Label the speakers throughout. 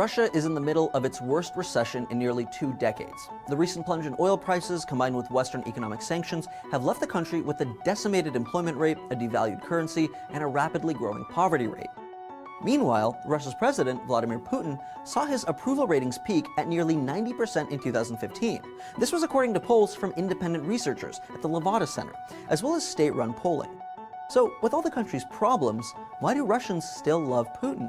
Speaker 1: Russia is in the middle of its worst recession in nearly 2 decades. The recent plunge in oil prices, combined with Western economic sanctions, have left the country with a decimated employment rate, a devalued currency, and a rapidly growing poverty rate. Meanwhile, Russia's president, Vladimir Putin, saw his approval ratings peak at nearly 90% in 2015. This was according to polls from independent researchers at the Levada Center, as well as state-run polling. So, with all the country's problems, why do Russians still love Putin?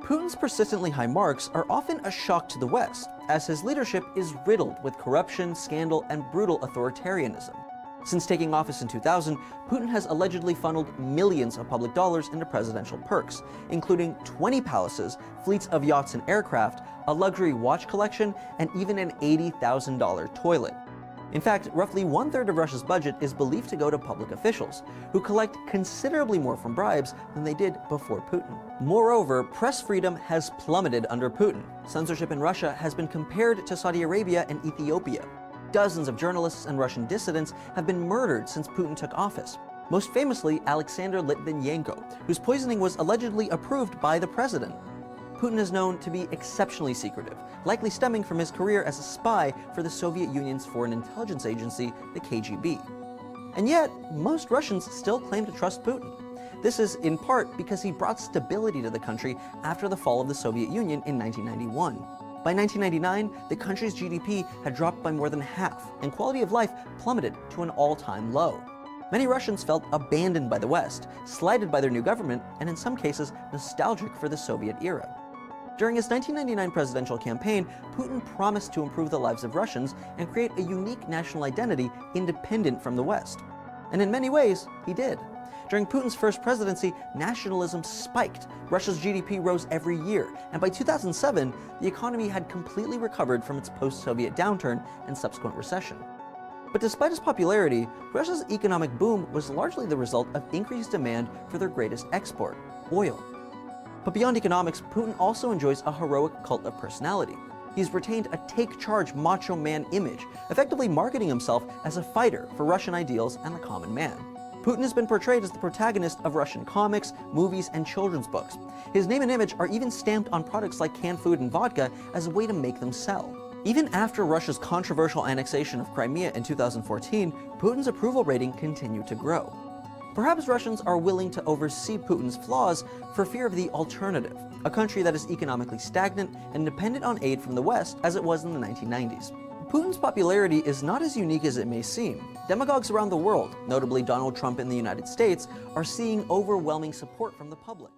Speaker 1: Putin's persistently high marks are often a shock to the West, as his leadership is riddled with corruption, scandal, and brutal authoritarianism. Since taking office in 2000, Putin has allegedly funneled millions of public dollars into presidential perks, including 20 palaces, fleets of yachts and aircraft, a luxury watch collection, and even an $80,000 toilet. In fact, roughly 1/3 of Russia's budget is believed to go to public officials, who collect considerably more from bribes than they did before Putin. Moreover, press freedom has plummeted under Putin. Censorship in Russia has been compared to Saudi Arabia and Ethiopia. Dozens of journalists and Russian dissidents have been murdered since Putin took office. Most famously, Alexander Litvinenko, whose poisoning was allegedly approved by the president. Putin is known to be exceptionally secretive, likely stemming from his career as a spy for the Soviet Union's foreign intelligence agency, the KGB. And yet, most Russians still claim to trust Putin. This is in part because he brought stability to the country after the fall of the Soviet Union in 1991. By 1999, the country's GDP had dropped by more than half, and quality of life plummeted to an all-time low. Many Russians felt abandoned by the West, slighted by their new government, and in some cases, nostalgic for the Soviet era. During his 1999 presidential campaign, Putin promised to improve the lives of Russians and create a unique national identity independent from the West. And in many ways, he did. During Putin's first presidency, nationalism spiked. Russia's GDP rose every year, and by 2007, the economy had completely recovered from its post-Soviet downturn and subsequent recession. But despite its popularity, Russia's economic boom was largely the result of increased demand for their greatest export, oil. But beyond economics, Putin also enjoys a heroic cult of personality. He's retained a take-charge macho man image, effectively marketing himself as a fighter for Russian ideals and the common man. Putin has been portrayed as the protagonist of Russian comics, movies, and children's books. His name and image are even stamped on products like canned food and vodka as a way to make them sell. Even after Russia's controversial annexation of Crimea in 2014, Putin's approval rating continued to grow. Perhaps Russians are willing to oversee Putin's flaws for fear of the alternative, a country that is economically stagnant and dependent on aid from the West as it was in the 1990s. Putin's popularity is not as unique as it may seem. Demagogues around the world, notably Donald Trump in the United States, are seeing overwhelming support from the public.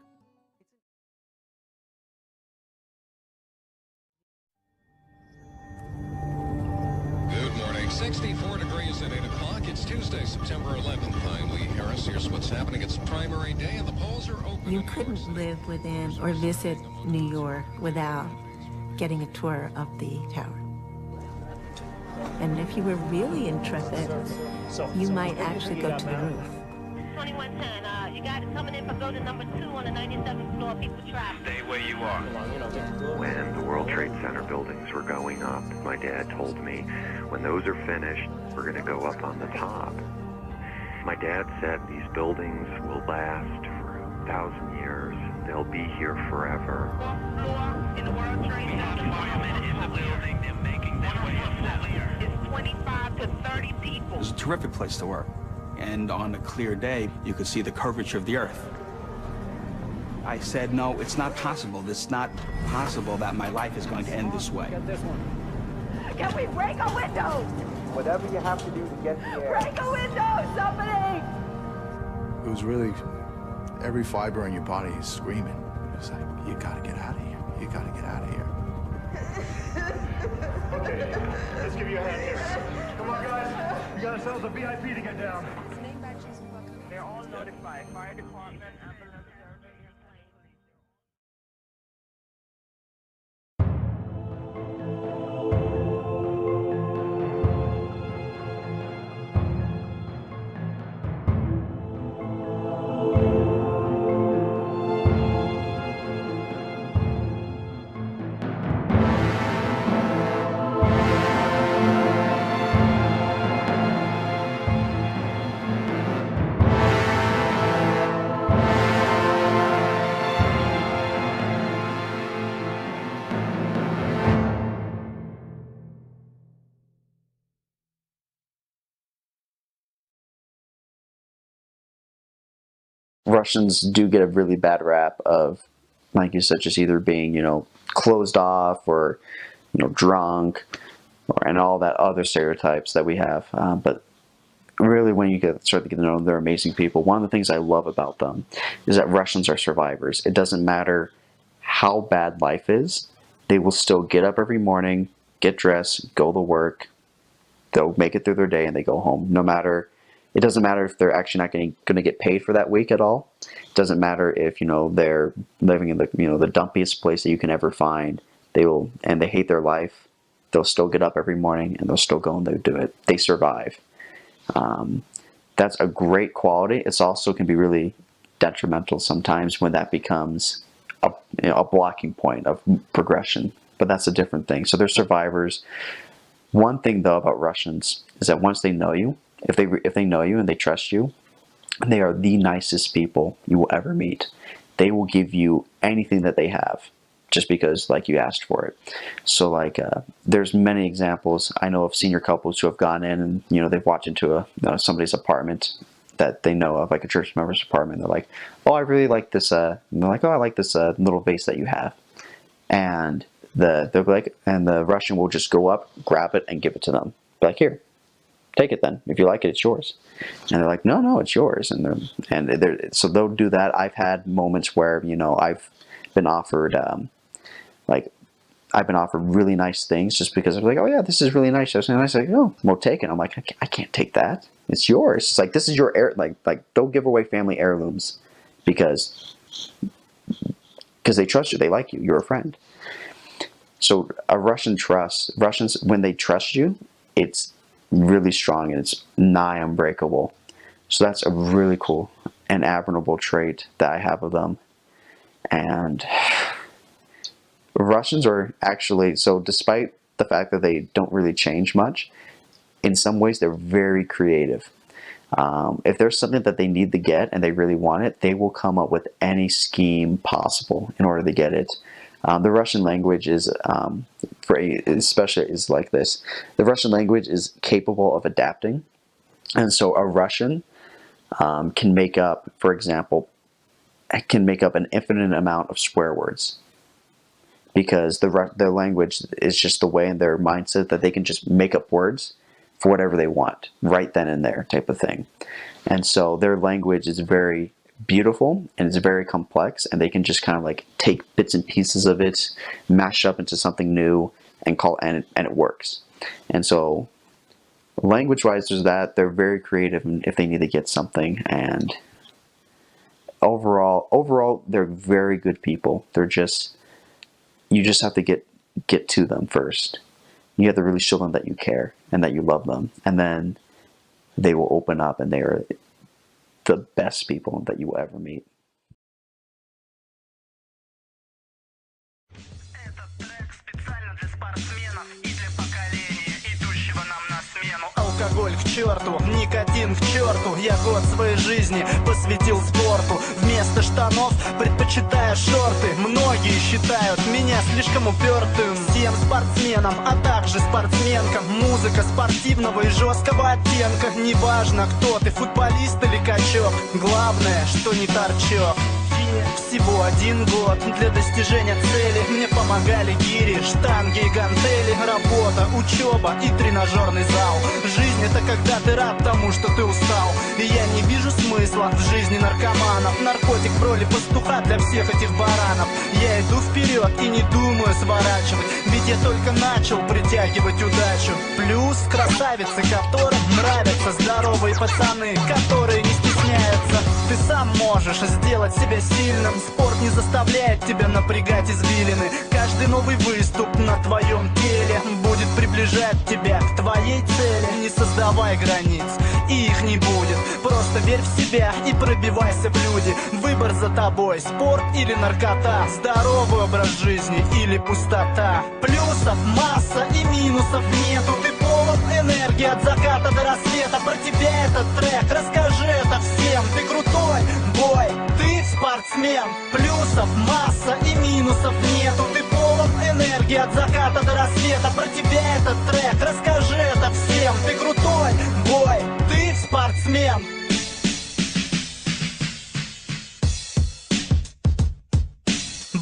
Speaker 2: Good morning. 64 degrees at 8 o'clock. It's Tuesday, September 11th. I'm Lee Harris. Here's what's happening. It's primary day and the polls are open.
Speaker 3: You couldn't live within or visit New York without getting a tour of the tower. And if you were really intrepid, you might actually go to the roof.
Speaker 4: 2110, you got it coming in for building number 2 on the 97th floor. People trapped.
Speaker 5: Stay where you are.
Speaker 6: When the World Trade Center buildings were going up, my dad told me, when those are finished, we're going to go up on the top. My dad said these buildings will last for 1,000 years. They'll be here forever.
Speaker 4: In the World Trade Center.
Speaker 5: Firemen in the building. They're making their way up there.
Speaker 4: It's 25 to 30 people.
Speaker 7: It was a terrific place to work. And on a clear day, you could see the curvature of the earth. I said, no, it's not possible. It's not possible that my life is going to end this way.
Speaker 4: Can we break a window?
Speaker 8: Whatever you have to do to get the air.
Speaker 4: Break a window, somebody!
Speaker 9: It was really, every fiber in your body is screaming. It's like, you gotta get out of here. You gotta get out of here.
Speaker 8: Okay, let's give you a hand here. Come on, guys. We got ourselves a VIP to get down.
Speaker 4: They're all notified. Fire department, ambulance, survey, and plane.
Speaker 10: Russians do get a really bad rap of, like you said, just either being, closed off or, drunk, and all that other stereotypes that we have. But really, when you start to get to know them, they're amazing people. One of the things I love about them is that Russians are survivors. It doesn't matter how bad life is, they will still get up every morning, get dressed, go to work. They'll make it through their day and they go home. It doesn't matter if they're actually not going to get paid for that week at all. It doesn't matter if, they're living in the dumpiest place that you can ever find. And they hate their life. They'll still get up every morning and they'll still go and they'll do it. They survive. That's a great quality. It also can be really detrimental sometimes when that becomes a blocking point of progression. But that's a different thing. So they're survivors. One thing though about Russians is that once they know you, if they know you and they trust you, they are the nicest people you will ever meet. They will give you anything that they have just because you asked for it. So there's many examples. I know of senior couples who have gone in and they've walked into somebody's apartment that they know of, like a church member's apartment. They're like, oh, I really like this. And they're like, oh, I like this little vase that you have. And the Russian will just go up, grab it, and give it to them. Be like, here, take it then. If you like it, it's yours. And they're like, no, it's yours. So they'll do that. I've had moments where I've been offered really nice things just because I'm like, oh yeah, this is really nice. And I say, oh, well, take it. I'm like, I can't take that. It's yours. It's like, this is your they'll give away family heirlooms because they trust you. They like you. You're a friend. So Russians, when they trust you, it's really strong and it's nigh unbreakable. So that's a really cool and admirable trait that I have of them. And Russians are actually, so despite the fact that they don't really change much, in some ways they're very creative. If there's something that they need to get and they really want it, they will come up with any scheme possible in order to get it. The Russian language is, especially is like this. The Russian language is capable of adapting. And so a Russian can make up, for example, an infinite amount of swear words. Because their language is just the way in their mindset that they can just make up words for whatever they want, right then and there type of thing. And so their language is very beautiful and it's very complex, and they can just kind of take bits and pieces of it, mash up into something new, and it works. And so language-wise, there's that. They're very creative if they need to get something, and overall, they're very good people. You just have to get to them first. You have to really show them that you care and that you love them, and then they will open up, and they are the best people that you will ever meet.
Speaker 11: Алкоголь к черту, никотин к черту. Я год своей жизни посвятил спорту. Вместо штанов предпочитаю шорты. Многие считают меня слишком упертым. Всем спортсменам, а также спортсменкам музыка спортивного и жесткого оттенка. Неважно, кто ты, футболист или качок, главное, что не торчок. Всего 1 год для достижения цели. Мне помогали гири, штанги и гантели. Работа, учеба и тренажерный зал. Жизнь — это когда ты рад тому, что ты устал. И я не вижу смысла в жизни наркоманов. Наркотик в роли пастуха для всех этих баранов. Я иду вперед и не думаю сворачивать, ведь я только начал притягивать удачу. Плюс красавицы, которым нравятся здоровые пацаны, которые не стесняются. Ты сам можешь сделать себя сильным. Спорт не заставляет тебя напрягать извилины. Каждый новый выступ на твоем теле будет приближать тебя к твоей цели. Не создавай границ, и их не будет. Просто верь в себя и пробивайся в люди. Выбор за тобой, спорт или наркота, здоровый образ жизни или пустота. Плюсов масса и минусов нету. Ты полон энергии от заката до рассвета. Про тебя этот трек, расскажи это всем. Ты крутой, бой, ты спортсмен. Плюсов масса и минусов нету. Ты полон энергии от заката до рассвета. Про тебя этот трек, расскажи это всем. Ты крутой, бой, ты спортсмен.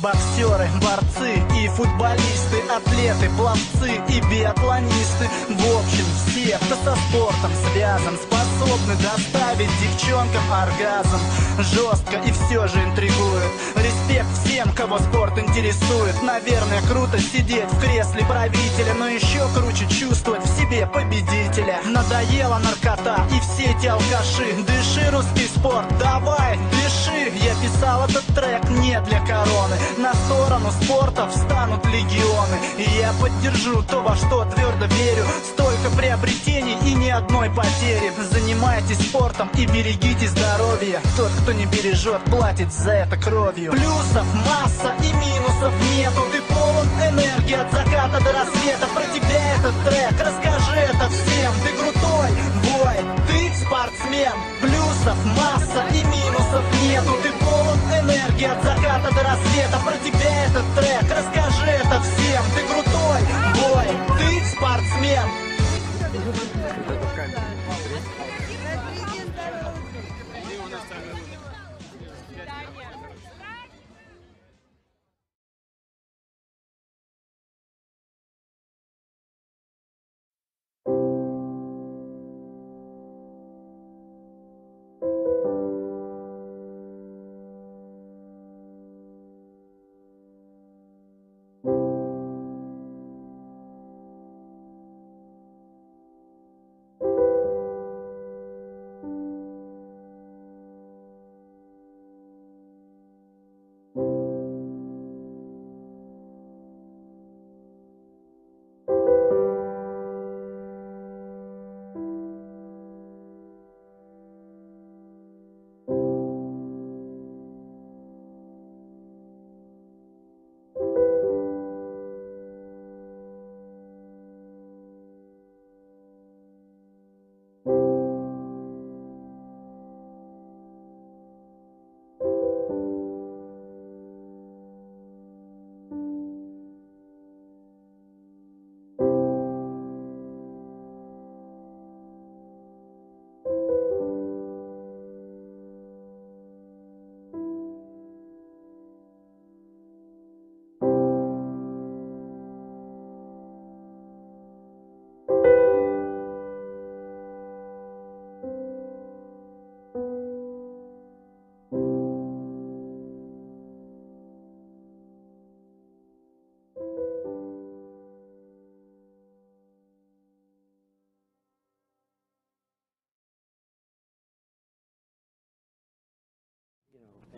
Speaker 11: Боксеры, борцы и футболисты, атлеты, пловцы и биатлонисты. В общем, все, кто со спортом связан, способны доставить девчонкам оргазм. Жестко и все же интригует. Респект всем, кого спорт интересует. Наверное, круто сидеть в кресле правителя, но еще круче чувствовать в себе победителя. Надоела наркота и все эти алкаши. Дыши, русский спорт, давай, дыши. Я писал этот трек не для короны. На сторону спорта встанут легионы. И я поддержу то, во что твердо верю. Столько приобретений и ни одной потери. Занимайтесь спортом и берегите здоровье. Тот, кто не бережет, платит за это кровью. Плюсов масса и минусов нету. Ты полон энергии от заката до рассвета. Про тебя этот трек, расскажи это всем. Ты крутой, бой, ты спортсмен. Плюсов масса и минусов нету. Ты полон энергии от заката до рассвета. Про тебя этот трек, расскажи это всем. Ты крутой, бой, ты спортсмен.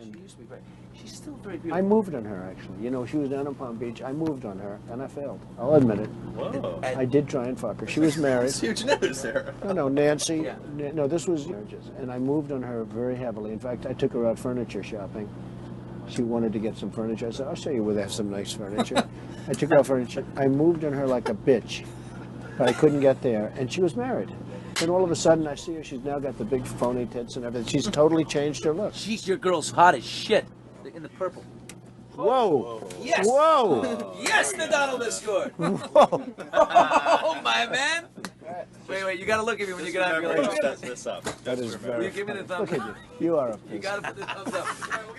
Speaker 12: She used to be very, she's still very beautiful. I moved on her, actually. You know, she was down in Palm Beach. I moved on her, and I failed. I'll admit it.
Speaker 13: Whoa.
Speaker 12: I did try and fuck her. She was married.
Speaker 13: It's huge news, Sarah.
Speaker 12: No, Nancy.
Speaker 13: Yeah.
Speaker 12: No, this was marriages. And I moved on her very heavily. In fact, I took her out furniture shopping. She wanted to get some furniture. I said, I'll show you where they have some nice furniture. I took her out furniture. I moved on her like a bitch, but I couldn't get there. And she was married. Then all of a sudden, I see her. She's now got the big phony tits and everything. She's totally changed her look.
Speaker 14: She's your girl's hot as shit. In the purple.
Speaker 12: Whoa.
Speaker 14: Yes.
Speaker 12: Whoa.
Speaker 14: Yes, Nadal has scored.
Speaker 12: Whoa.
Speaker 14: Oh, my man. Wait, you gotta look at me when you get out of your
Speaker 13: Set this up.
Speaker 12: That is very.
Speaker 14: Will you give me the thumbs
Speaker 12: Look
Speaker 14: up?
Speaker 12: at you. You are a
Speaker 14: You
Speaker 12: piece.
Speaker 14: gotta put the thumbs up.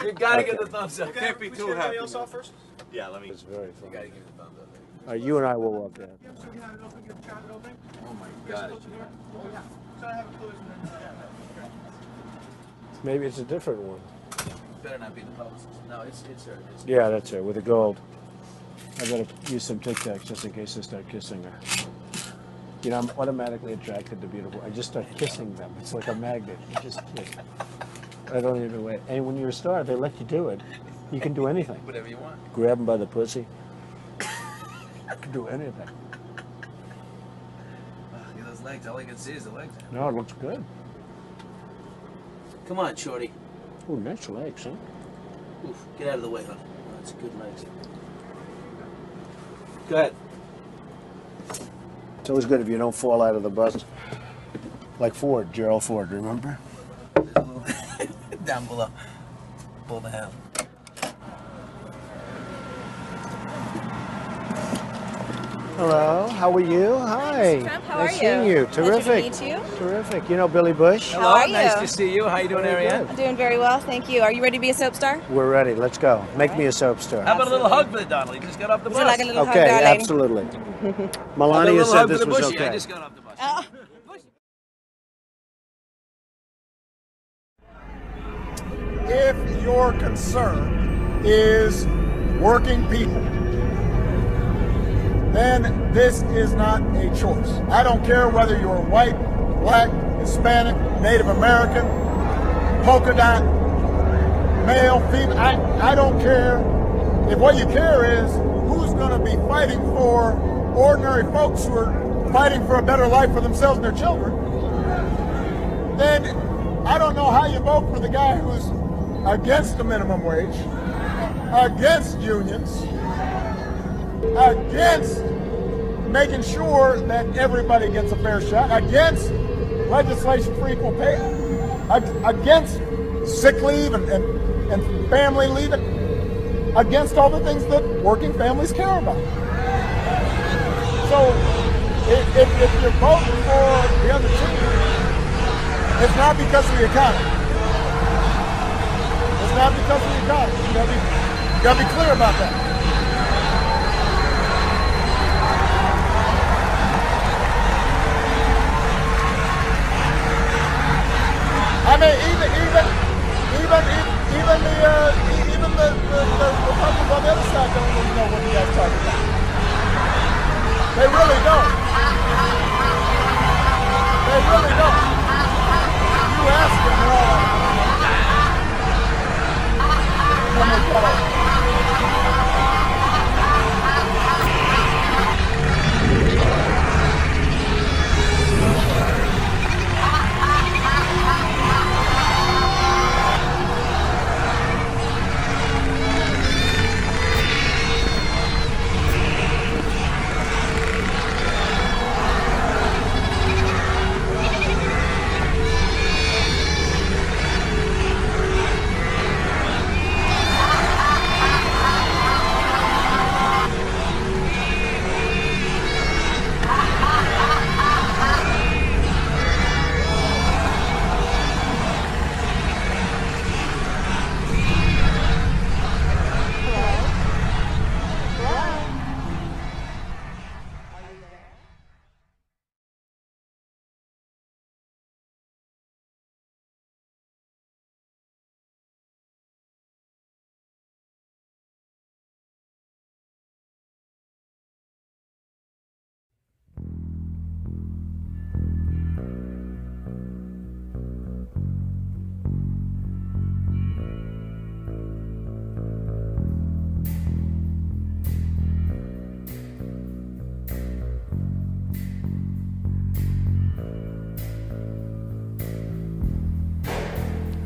Speaker 14: You gotta get the thumbs up.
Speaker 13: Can't be too happy. Else off first? Yeah, let me.
Speaker 12: It's very
Speaker 14: You
Speaker 12: funny.
Speaker 14: gotta give me the thumbs up.
Speaker 12: You and I will walk down.
Speaker 14: Oh my God.
Speaker 12: Maybe it's a different one.
Speaker 14: Better not be the publicist. No, it's her. It's
Speaker 12: Yeah, that's her, with the gold. I better use some Tic Tacs just in case I start kissing her. You know, I'm automatically attracted to beautiful. I just start kissing them. It's like a magnet. You just kiss. I don't even wait. And when you're a star, they let you do it. You can do anything.
Speaker 14: whatever you want.
Speaker 12: Grab them by the pussy. You can do anything.
Speaker 14: Look at those legs. All I can see is the legs.
Speaker 12: No, it looks good.
Speaker 14: Come on, shorty.
Speaker 12: Oh, nice legs, huh?
Speaker 14: Oof, get out of the way, honey. That's good legs. Go ahead.
Speaker 12: It's always good if you don't fall out of the bus. Like Ford, Gerald Ford, remember?
Speaker 14: Down below. Pull the hell.
Speaker 12: Hello, how are you? Hi.
Speaker 15: Trump, how
Speaker 12: nice
Speaker 15: are
Speaker 12: seeing
Speaker 15: you?
Speaker 12: you. Terrific.
Speaker 15: Pleasure to meet you.
Speaker 12: Terrific. You know Billy Bush?
Speaker 15: How are you?
Speaker 14: Nice to see you. How you doing,
Speaker 12: Very
Speaker 14: Ariane?
Speaker 12: good.
Speaker 15: I'm doing very well, thank you. Are you ready to be a soap star?
Speaker 12: We're ready. Let's go. Make me a soap star.
Speaker 14: How about a little hug for the Donald? He just got off the
Speaker 15: Would
Speaker 14: bus.
Speaker 15: you like a little hug,
Speaker 12: Okay,
Speaker 15: darling?
Speaker 12: absolutely. Melania
Speaker 14: little
Speaker 12: said
Speaker 14: hug
Speaker 12: this
Speaker 14: for the
Speaker 12: was
Speaker 14: bushy. I
Speaker 12: okay.
Speaker 14: just got off the bus.
Speaker 8: If your concern is working people, then this is not a choice. I don't care whether you're white, black, Hispanic, Native American, polka dot, male, female. I don't care. If what you care is who's going to be fighting for ordinary folks who are fighting for a better life for themselves and their children, then I don't know how you vote for the guy who's against the minimum wage, against unions, against making sure that everybody gets a fair shot, against legislation for equal pay, against sick leave and family leave, against all the things that working families care about. So if you're voting for the other team, it's not because of the economy. It's not because of the economy. You gotta be clear about that. I mean, even the Republicans on the other side don't really know what you guys talking about. They really don't. They really don't. You ask them, they're all like, I'm gonna cut off.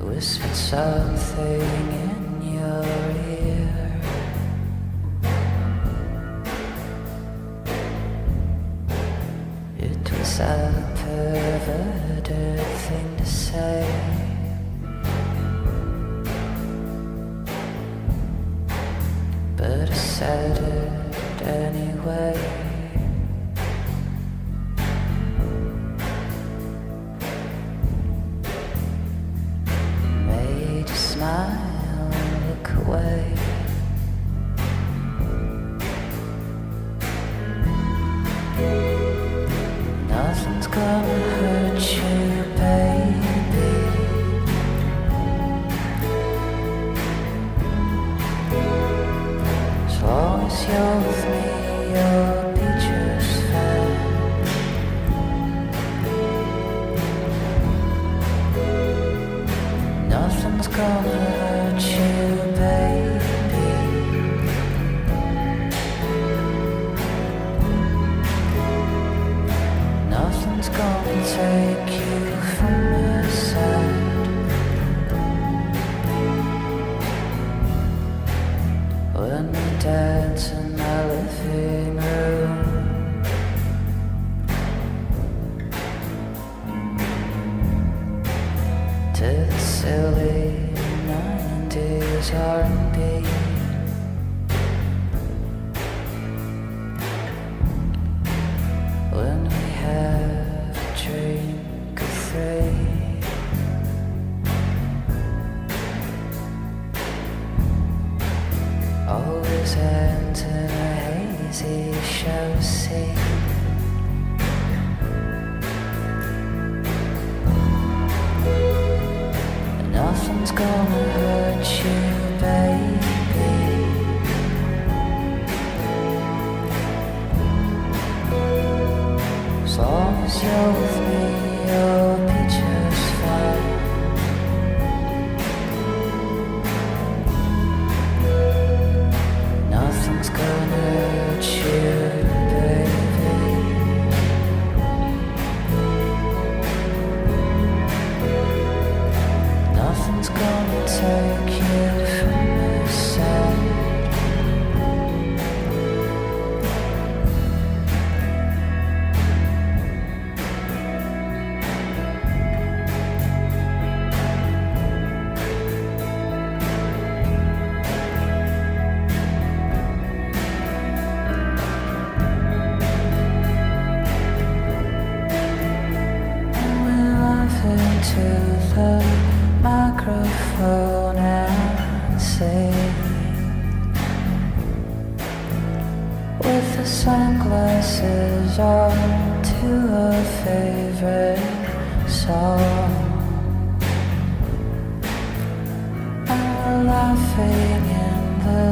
Speaker 16: Whispered something in your ear. It was a perverted thing to say, but I said it anyway. Smile and look away. Nothing's gonna hurt you, baby. As long as you're with me, you'll be just fine. Nothing's gonna hurt you, baby. Nothing's gonna take you from my side. When we dance in my living room, to the silly 90s R&B. Nothing's gonna hurt you, baby. As long as you're with me, you'll be just fine. Nothing's gonna hurt you, baby. Nothing's gonna take you from my side. Into the microphone and sing with the sunglasses on to a favorite song, and we're laughing in the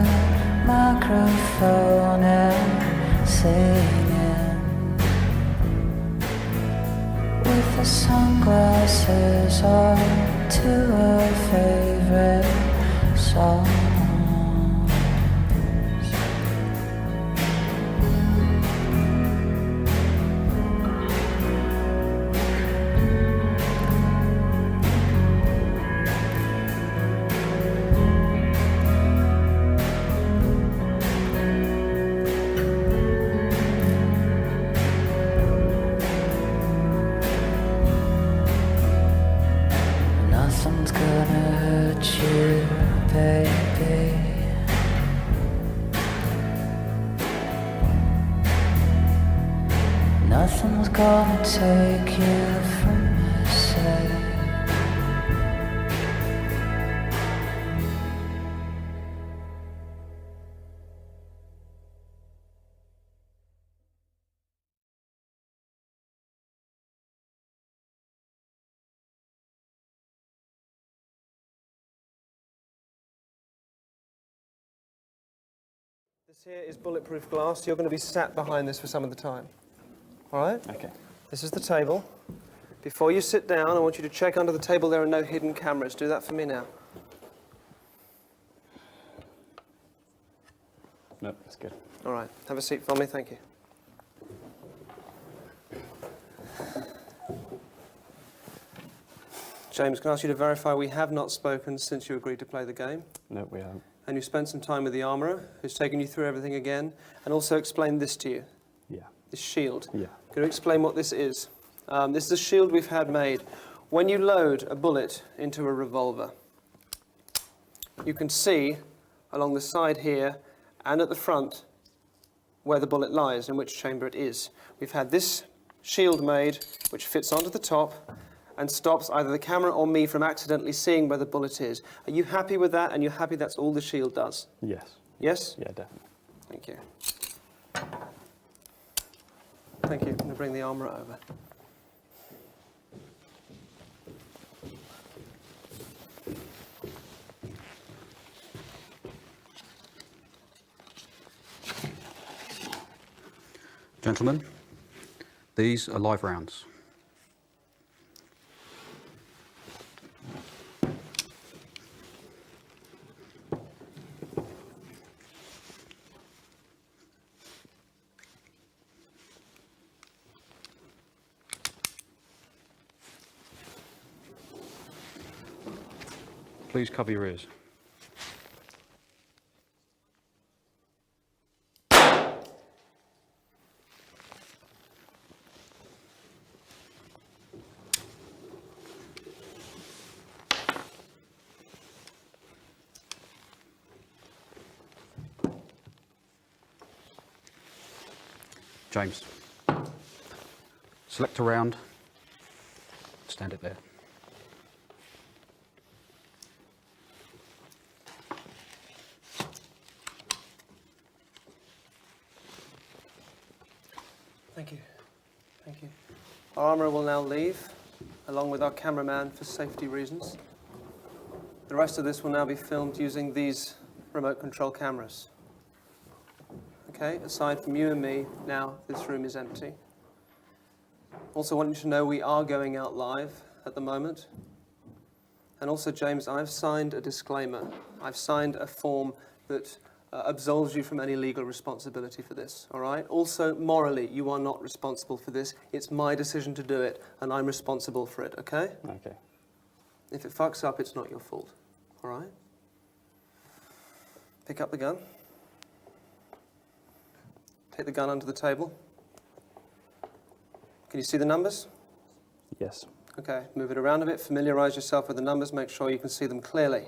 Speaker 16: microphone and singing with the sunglasses on to a favorite song. Nothing's gonna hurt you, baby. Nothing's gonna take you from my side.
Speaker 17: This here is bulletproof glass. You're going to be sat behind this for some of the time. All right?
Speaker 18: Okay.
Speaker 17: This is the table. Before you sit down, I want you to check under the table there are no hidden cameras. Do that for me now.
Speaker 18: No, that's good.
Speaker 17: All right. Have a seat for me. Thank you. James, can I ask you to verify we have not spoken since you agreed to play the game?
Speaker 18: No, we haven't.
Speaker 17: And you spent some time with the armourer, who's taken you through everything again, and also explained this to you.
Speaker 18: Yeah.
Speaker 17: This shield.
Speaker 18: Yeah.
Speaker 17: Can you explain what this is? This is a shield we've had made. When you load a bullet into a revolver, you can see along the side here and at the front where the bullet lies, in which chamber it is. We've had this shield made, which fits onto the top and stops either the camera or me from accidentally seeing where the bullet is. Are you happy with that, and you're happy that's all the shield does?
Speaker 18: Yes.
Speaker 17: Yes?
Speaker 18: Yeah, definitely.
Speaker 17: Thank you. Thank you. I'm going to bring the armourer over.
Speaker 19: Gentlemen, these are live rounds. Please cover your ears. James, select a round, stand it there.
Speaker 17: Thank you. Thank you. Our armourer will now leave, along with our cameraman, for safety reasons. The rest of this will now be filmed using these remote control cameras. Okay, aside from you and me, now this room is empty. Also want you to know we are going out live at the moment. And also, James, I've signed a disclaimer. I've signed a form that absolves you from any legal responsibility for this, all right? Also, morally, you are not responsible for this. It's my decision to do it, and I'm responsible for it, okay?
Speaker 19: Okay.
Speaker 17: If it fucks up, it's not your fault, all right? Pick up the gun. Take the gun under the table. Can you see the numbers?
Speaker 19: Yes.
Speaker 17: Okay, move it around a bit, familiarize yourself with the numbers, make sure you can see them clearly.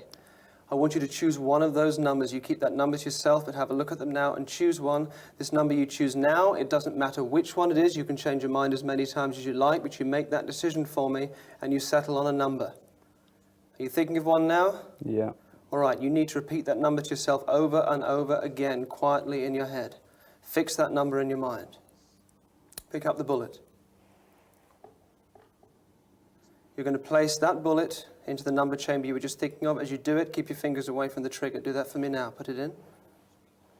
Speaker 17: I want you to choose one of those numbers. You keep that number to yourself, but have a look at them now and choose one. This number you choose now, it doesn't matter which one it is. You can change your mind as many times as you like, but you make that decision for me and you settle on a number. Are you thinking of one now?
Speaker 19: Yeah.
Speaker 17: All right, you need to repeat that number to yourself over and over again, quietly in your head. Fix that number in your mind. Pick up the bullet. You're going to place that bullet into the number chamber you were just thinking of. As you do it, keep your fingers away from the trigger. Do that for me now. Put it in.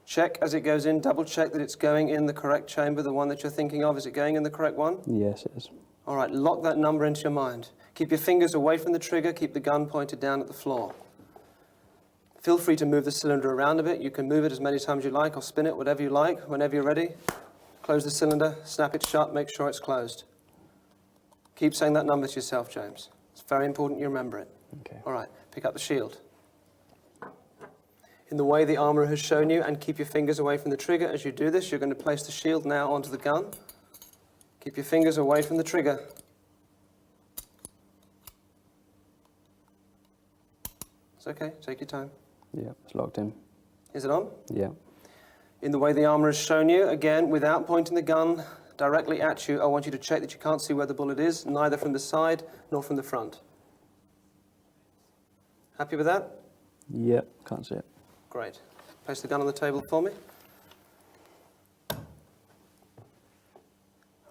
Speaker 17: Check as it goes in. Double check that it's going in the correct chamber, the one that you're thinking of. Is it going in the correct one?
Speaker 19: Yes, it is.
Speaker 17: All right, lock that number into your mind. Keep your fingers away from the trigger. Keep the gun pointed down at the floor. Feel free to move the cylinder around a bit. You can move it as many times as you like or spin it, whatever you like. Whenever you're ready, close the cylinder, snap it shut, make sure it's closed. Keep saying that number to yourself, James. It's very important you remember it.
Speaker 19: Okay.
Speaker 17: All right, pick up the shield. In the way the armourer has shown you, and keep your fingers away from the trigger. As you do this, you're going to place the shield now onto the gun. Keep your fingers away from the trigger. It's okay, take your time.
Speaker 19: Yeah, it's locked in.
Speaker 17: Is it on?
Speaker 19: Yeah.
Speaker 17: In the way the armourer has shown you, again, without pointing the gun directly at you, I want you to check that you can't see where the bullet is, neither from the side nor from the front. Happy with that?
Speaker 19: Yeah, can't see it.
Speaker 17: Great. Place the gun on the table for me.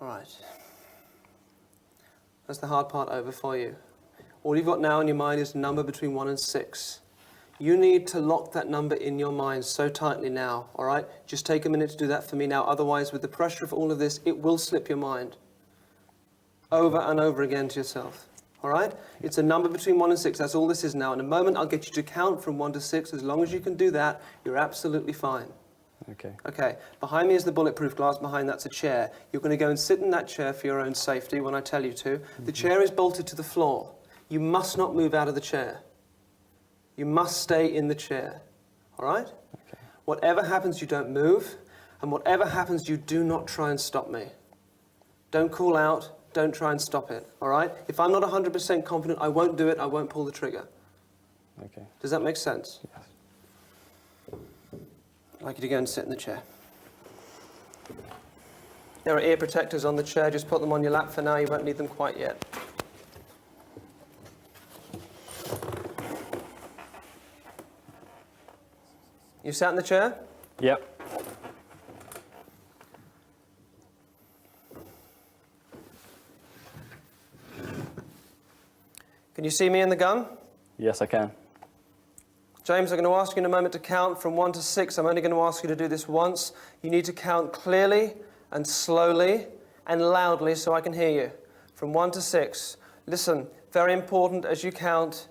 Speaker 17: All right. That's the hard part over for you. All you've got now in your mind is a number between 1 and 6. You need to lock that number in your mind so tightly now, all right? Just take a minute to do that for me now. Otherwise, with the pressure of all of this, it will slip your mind over and over again to yourself, all right? It's a number between 1 and 6. That's all this is now. In a moment, I'll get you to count from 1 to 6. As long as you can do that, you're absolutely fine.
Speaker 19: Okay.
Speaker 17: Okay, behind me is the bulletproof glass. Behind that's a chair. You're going to go and sit in that chair for your own safety when I tell you to. The chair is bolted to the floor. You must not move out of the chair. You must stay in the chair, all right?
Speaker 19: Okay.
Speaker 17: Whatever happens, you don't move, and whatever happens, you do not try and stop me. Don't call out, don't try and stop it, all right? If I'm not 100% confident, I won't do it, I won't pull the trigger.
Speaker 19: Okay.
Speaker 17: Does that make sense?
Speaker 19: Yes.
Speaker 17: I'd like you to go and sit in the chair. There are ear protectors on the chair, just put them on your lap for now, you won't need them quite yet. You sat in the chair?
Speaker 19: Yep.
Speaker 17: Can you see me in the gun?
Speaker 19: Yes, I can.
Speaker 17: James, I'm going to ask you in a moment to count from 1 to 6. I'm only going to ask you to do this once. You need to count clearly and slowly and loudly so I can hear you. From 1 to 6. Listen, very important as you count.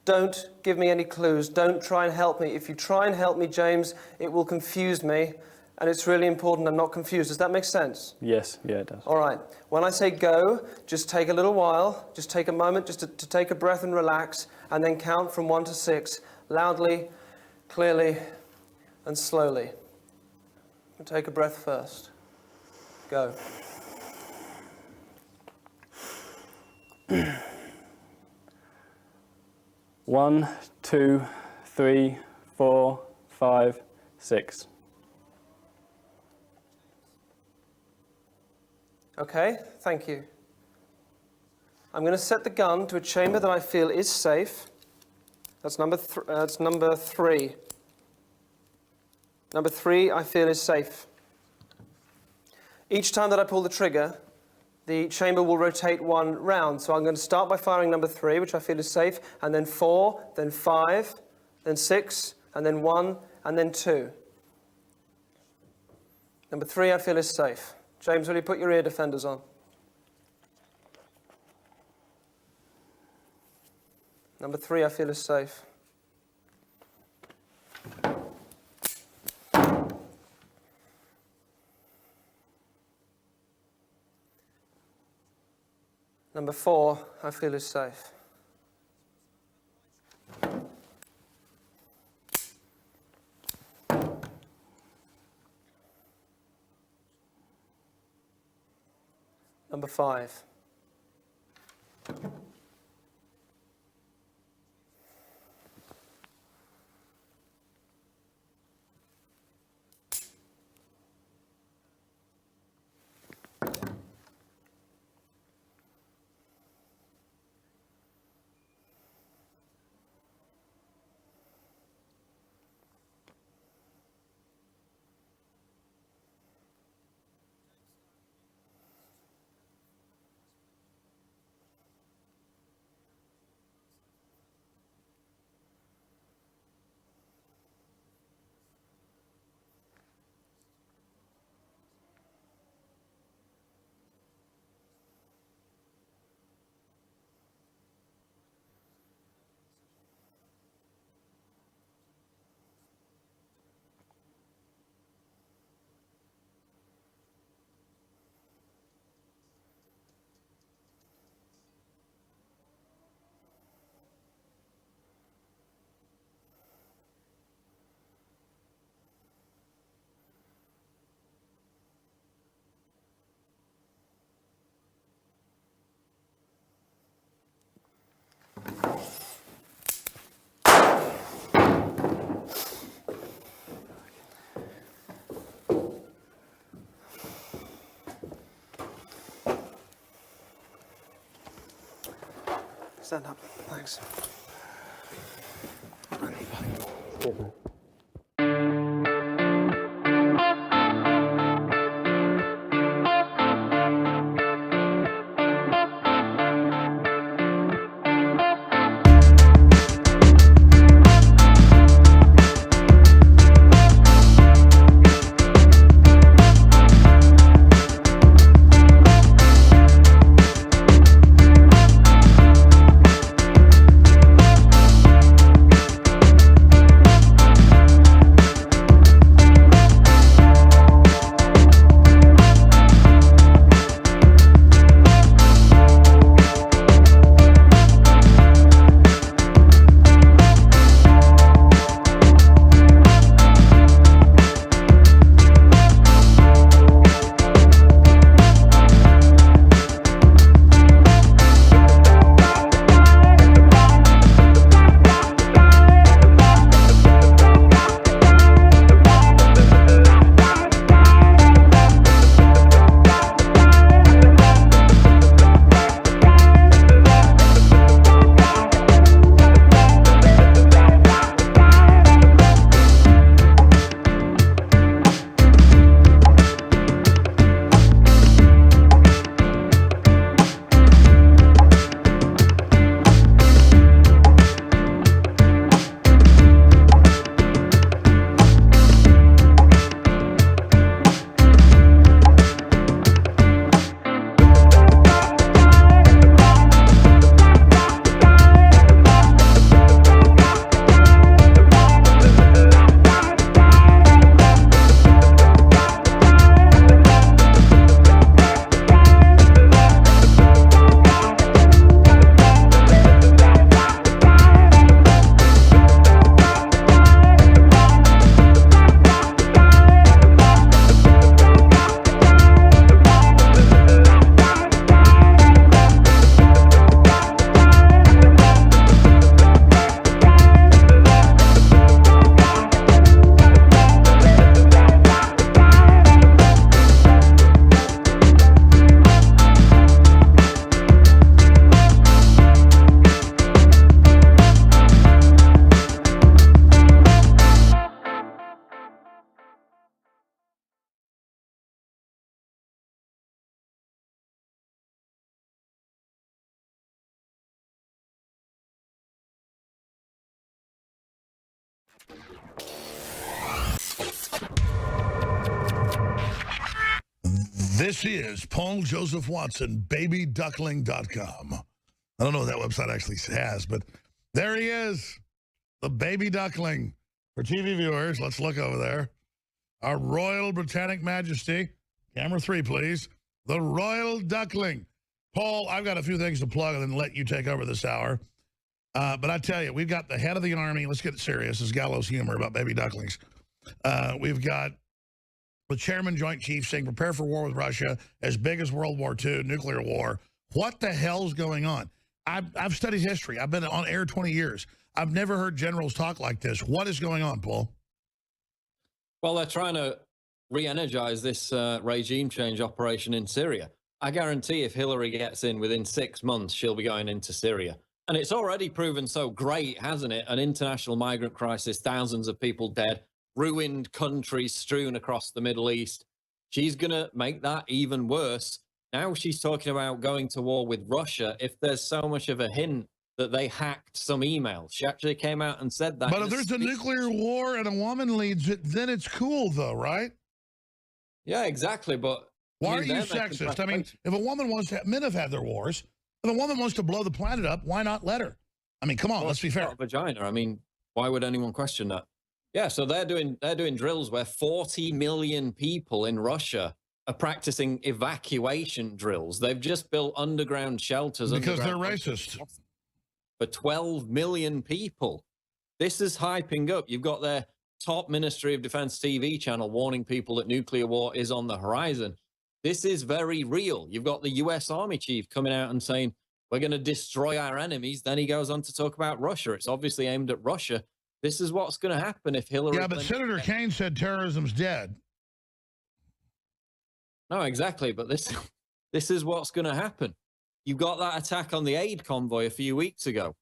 Speaker 17: Don't give me any clues. Don't try and help me. If you try and help me, James, it will confuse me. And it's really important I'm not confused. Does that make sense?
Speaker 19: Yes, yeah, it does.
Speaker 17: All right. When I say go, just take a little while. Just take a moment just to take a breath and relax. And then count from 1 to 6. Loudly, clearly, and slowly. Take a breath first. Go.
Speaker 19: 1, 2, 3, 4, 5, 6.
Speaker 17: Okay, thank you. I'm going to set the gun to a chamber that I feel is safe. That's number 3. Number 3, I feel is safe. Each time that I pull the trigger, the chamber will rotate one round. So I'm going to start by firing number 3, which I feel is safe, and then 4, then 5, then 6, and then 1, and then 2. Number 3 I feel is safe. James, will you put your ear defenders on? Number 3 I feel is safe. Number 4 I feel is safe. Number 5. Stand up. Thanks.
Speaker 18: This is Paul Joseph Watson, babyduckling.com. I don't know what that website actually has, but there he is, the baby duckling. For TV viewers, let's look over there. Our Royal Britannic Majesty, camera 3, please, the Royal Duckling. Paul, I've got a few things to plug and then let you take over this hour. But I tell you, we've got the head of the army. Let's get serious. This is gallows humor about baby ducklings. We've got the chairman, Joint Chiefs saying, prepare for war with Russia, as big as World War II, nuclear war. What the hell's going on? I've studied history. I've been on air 20 years. I've never heard generals talk like this. What is going on, Paul?
Speaker 20: Well, they're trying to re-energize this regime change operation in Syria. I guarantee if Hillary gets in within 6 months, she'll be going into Syria. And it's already proven so great, hasn't it? An international migrant crisis, thousands of people dead, ruined countries strewn across the Middle East. She's going to make that even worse. Now she's talking about going to war with Russia if there's so much of a hint that they hacked some emails. She actually came out and said that.
Speaker 18: But if there's a nuclear war and a woman leads it, then it's cool, though, right?
Speaker 20: Yeah, exactly. But
Speaker 18: why are you sexist? I mean, if a woman wants to, men have had their wars. If a woman wants to blow the planet up, why not let her? I mean, come on, let's be fair.
Speaker 20: Vagina. I mean, why would anyone question that? Yeah, so they're doing drills where 40 million people in Russia are practicing evacuation drills. They've just built underground shelters
Speaker 18: because they're racist
Speaker 20: for 12 million people. This is hyping up. You've got their top Ministry of Defense TV channel warning people that nuclear war is on the horizon. This is very real. You've got the U.S. Army chief coming out and saying, we're going to destroy our enemies. Then he goes on to talk about Russia. It's obviously aimed at Russia. This is what's going to happen if Hillary...
Speaker 18: Yeah, but Senator Kaine said terrorism's dead.
Speaker 20: No, exactly. But this is what's going to happen. You got that attack on the aid convoy a few weeks ago.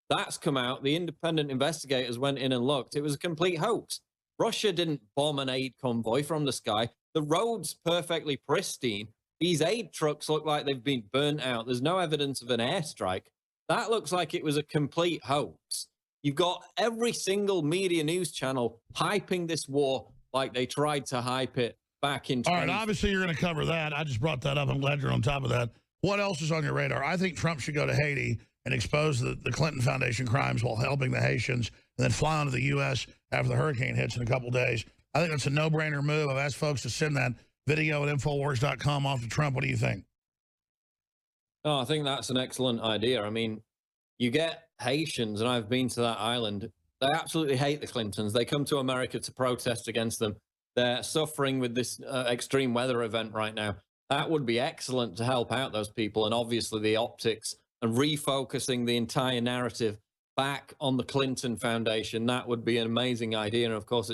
Speaker 20: That's come out. The independent investigators went in and looked. It was a complete hoax. Russia didn't bomb an aid convoy from the sky. The road's perfectly pristine. These aid trucks look like they've been burnt out. There's no evidence of an airstrike. That looks like it was a complete hoax. You've got every single media news channel hyping this war like they tried to hype it back in...
Speaker 18: All right, obviously you're going to cover that. I just brought that up. I'm glad you're on top of that. What else is on your radar? I think Trump should go to Haiti and expose the Clinton Foundation crimes while helping the Haitians, and then fly onto the U.S. after the hurricane hits in a couple days. I think that's a no-brainer move. I've asked folks to send that video at Infowars.com off to Trump. What do you think?
Speaker 20: Oh, I think that's an excellent idea. I mean, you get Haitians, and I've been to that island. They absolutely hate the Clintons. They come to America to protest against them. They're suffering with this extreme weather event right now. That would be excellent to help out those people, and obviously the optics and refocusing the entire narrative back on the Clinton Foundation. That would be an amazing idea, and of course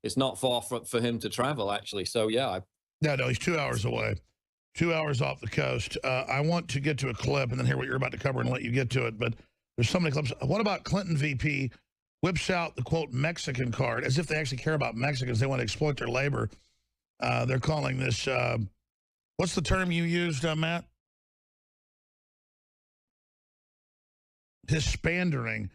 Speaker 20: it's not far for him to travel, actually. So yeah.
Speaker 18: No, he's 2 hours away. 2 hours off the coast. I want to get to a clip and then hear what you're about to cover and let you get to it, but there's so many clips. What about Clinton VP whips out the, quote, Mexican card, as if they actually care about Mexicans. They want to exploit their labor. They're calling this, what's the term you used, Matt? Hispandering.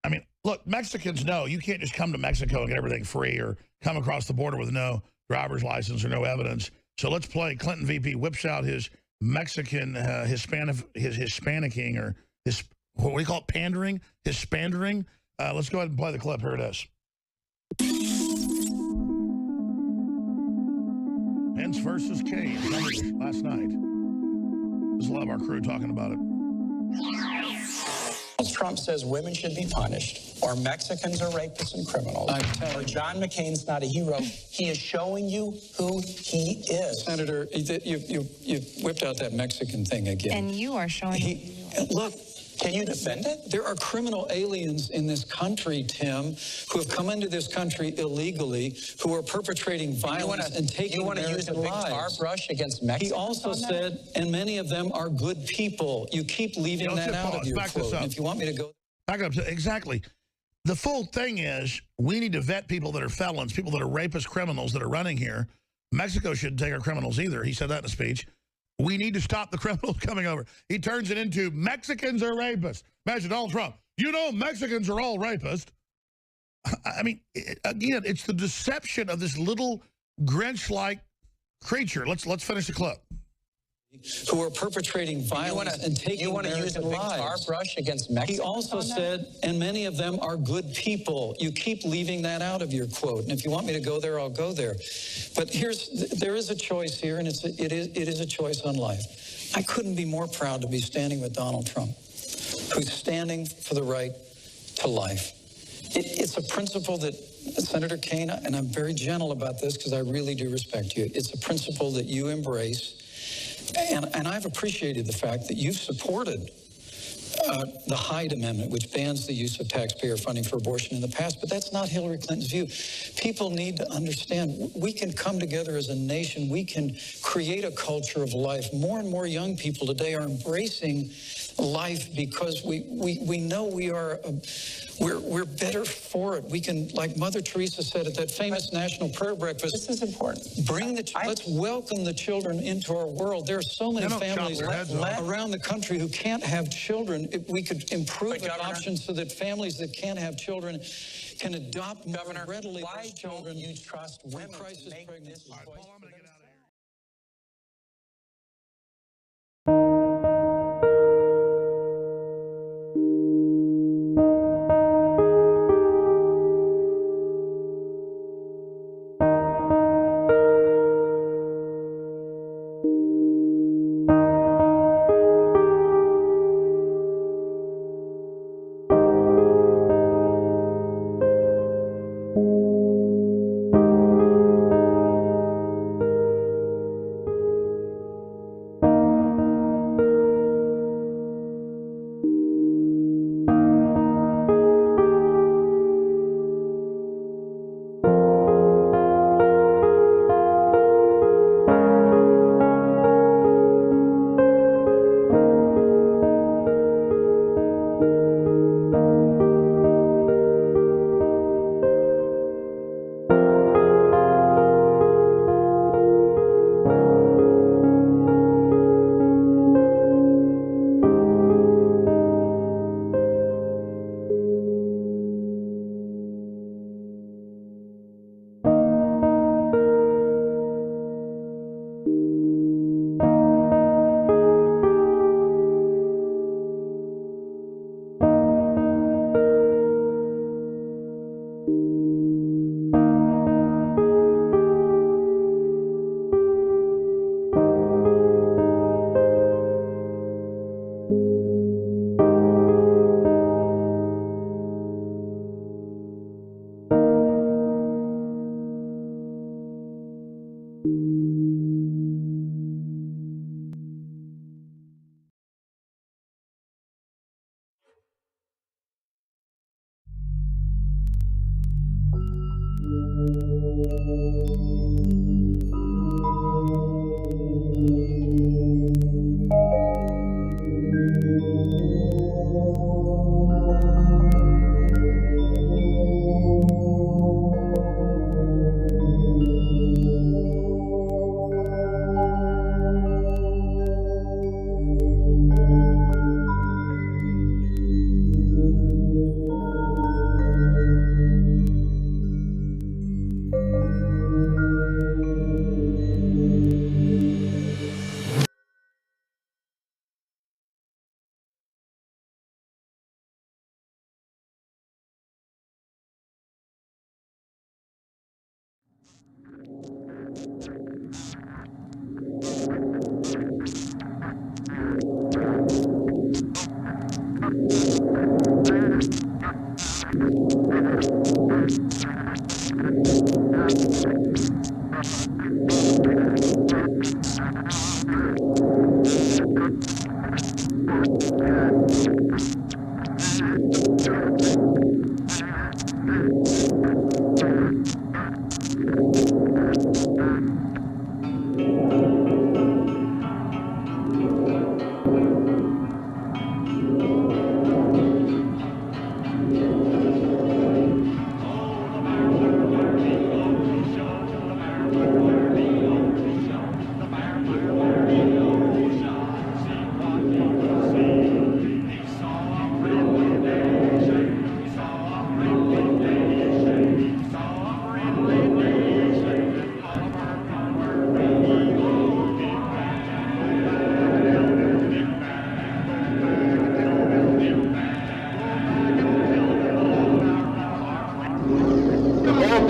Speaker 18: I mean, look, Mexicans know you can't just come to Mexico and get everything free or come across the border with no driver's license or no evidence. So let's play. Clinton VP whips out his Mexican Hispanicking, or his, what do we call it, pandering? Hispandering. Let's go ahead and play the clip. Here it is. Pence versus Kaine last night. Just love our crew talking about it.
Speaker 21: Trump says women should be punished, or Mexicans are rapists and criminals, or John McCain's not a hero. He is showing you who he is.
Speaker 22: Senator, you whipped out that Mexican thing again.
Speaker 23: And you are showing...
Speaker 21: Look, can you defend it?
Speaker 22: There are criminal aliens in this country, Tim, who have come into this country illegally, who are perpetrating violence and taking American lives.
Speaker 21: You want to use a big tar brush against Mexicans?
Speaker 22: He also said, and many of them are good people. You keep leaving that out of your quote. If you want me to go...
Speaker 18: Back up. Exactly. The full thing is we need to vet people that are felons, people that are rapist criminals that are running here. Mexico shouldn't take our criminals either. He said that in a speech. We need to stop the criminals coming over. He turns it into Mexicans are rapists. Imagine Donald Trump. You know Mexicans are all rapists. I mean, again, it's the deception of this little Grinch-like creature. Let's finish the clip.
Speaker 22: Who are perpetrating violence and taking American lives.
Speaker 21: tar brush against Mexico?
Speaker 22: He also said, and many of them are good people. You keep leaving that out of your quote. And if you want me to go there, I'll go there. But there is a choice here, and it is a choice on life. I couldn't be more proud to be standing with Donald Trump, who's standing for the right to life. It's a principle that, Senator Kaine, and I'm very gentle about this because I really do respect you, it's a principle that you embrace. And I've appreciated the fact that you've supported the Hyde Amendment, which bans the use of taxpayer funding for abortion in the past, but that's not Hillary Clinton's view. People need to understand we can come together as a nation. We can create a culture of life. More and more young people today are embracing life because we know we're better for it. We can, like Mother Teresa said at that famous National Prayer Breakfast.
Speaker 21: This is important.
Speaker 22: Let's welcome the children into our world. There are so many families around the country who can't have children. If we could improve adoption so that families that can't have children can adopt more readily.
Speaker 21: Why don't you trust women to make this choice?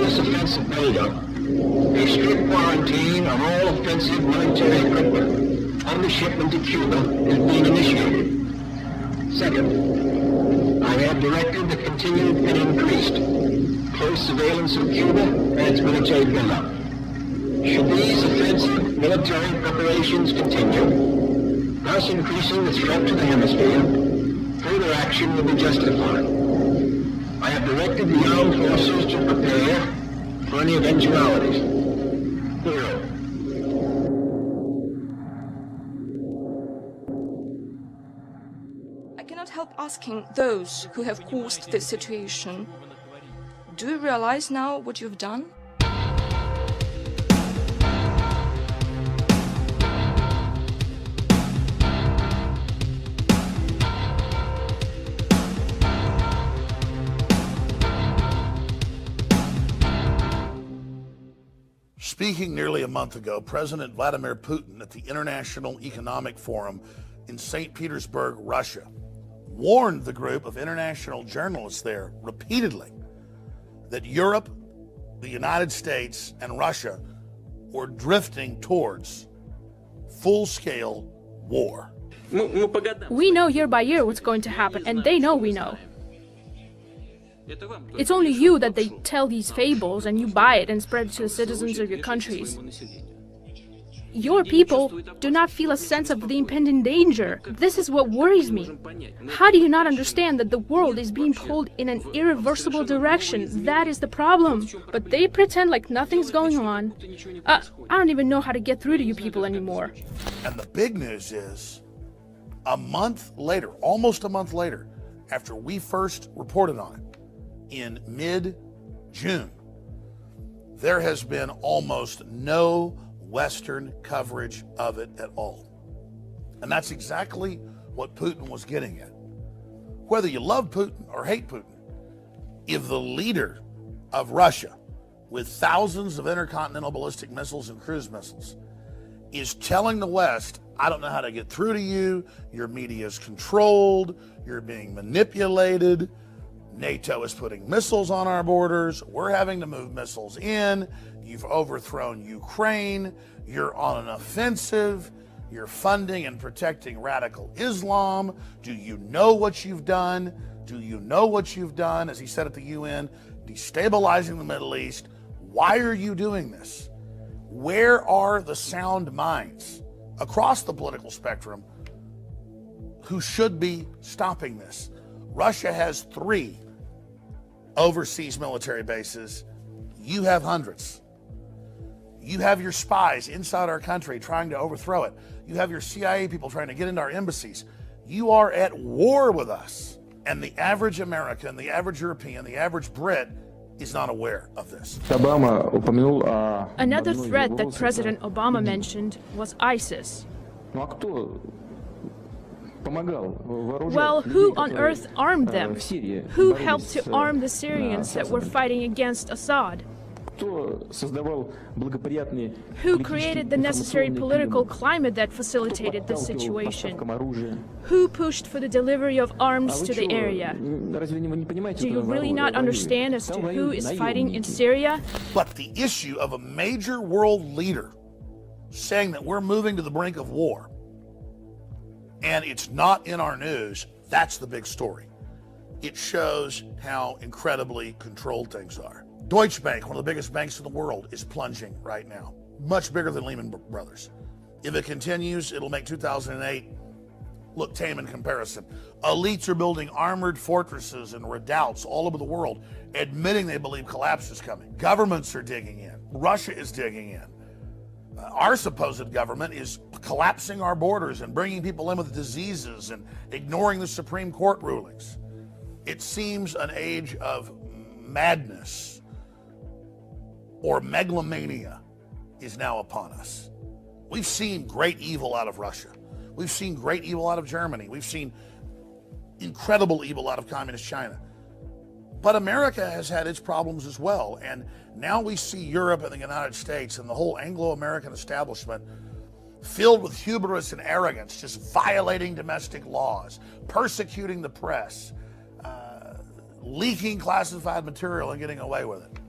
Speaker 1: this offensive buildup, a strict quarantine on all offensive military equipment on the shipment to Cuba is being initiated. Second, I have directed the continued and increased close surveillance of Cuba and its military buildup. Should these offensive military preparations continue, thus increasing the threat to the hemisphere, further action will be justified. I have directed the armed forces to prepare for any eventualities. Zero.
Speaker 2: I cannot help asking those who have caused this situation, do you realize now what you've done?
Speaker 18: Speaking nearly a month ago, President Vladimir Putin at the International Economic Forum in St. Petersburg, Russia, warned the group of international journalists there repeatedly that Europe, the United States, and Russia were drifting towards full-scale war.
Speaker 23: We know year by year what's going to happen, and they know we know. It's only you that they tell these fables and you buy it and spread it to the citizens of your countries. Your people do not feel a sense of the impending danger. This is what worries me. How do you not understand that the world is being pulled in an irreversible direction? That is the problem. But they pretend like nothing's going on. I don't even know how to get through to you people anymore.
Speaker 18: And the big news is, a month later, almost a month later, after we first reported on it, in mid-June, there has been almost no Western coverage of it at all. And that's exactly what Putin was getting at. Whether you love Putin or hate Putin, if the leader of Russia, with thousands of intercontinental ballistic missiles and cruise missiles, is telling the West, I don't know how to get through to you, your media is controlled, you're being manipulated, NATO is putting missiles on our borders, we're having to move missiles in, you've overthrown Ukraine, you're on an offensive, you're funding and protecting radical Islam, do you know what you've done? Do you know what you've done, as he said at the UN, destabilizing the Middle East? Why are you doing this? Where are the sound minds across the political spectrum who should be stopping this? Russia has 3 overseas military bases. You have hundreds. You have your spies inside our country trying to overthrow it. You have your CIA people trying to get into our embassies. You are at war with us. And the average American, the average European, the average Brit is not aware of this.
Speaker 23: Another threat that President Obama mentioned was ISIS. Well, who on earth armed them? Who helped to arm the Syrians that were fighting against Assad? Who created the necessary political climate that facilitated this situation? Who pushed for the delivery of arms to the area? Do you really not understand as to who is fighting in Syria?
Speaker 18: But the issue of a major world leader saying that we're moving to the brink of war, and it's not in our news, that's the big story. It shows how incredibly controlled things are. Deutsche Bank, one of the biggest banks in the world, is plunging right now. Much bigger than Lehman Brothers. If it continues, it'll make 2008 look tame in comparison. Elites are building armored fortresses and redoubts all over the world, admitting they believe collapse is coming. Governments are digging in. Russia is digging in. Our supposed government is collapsing our borders and bringing people in with diseases and ignoring the Supreme Court rulings. It seems an age of madness or megalomania is now upon us. We've seen great evil out of Russia. We've seen great evil out of Germany. We've seen incredible evil out of communist China. But America has had its problems as well. And now we see Europe and the United States and the whole Anglo-American establishment filled with hubris and arrogance, just violating domestic laws, persecuting the press, leaking classified material and getting away with it.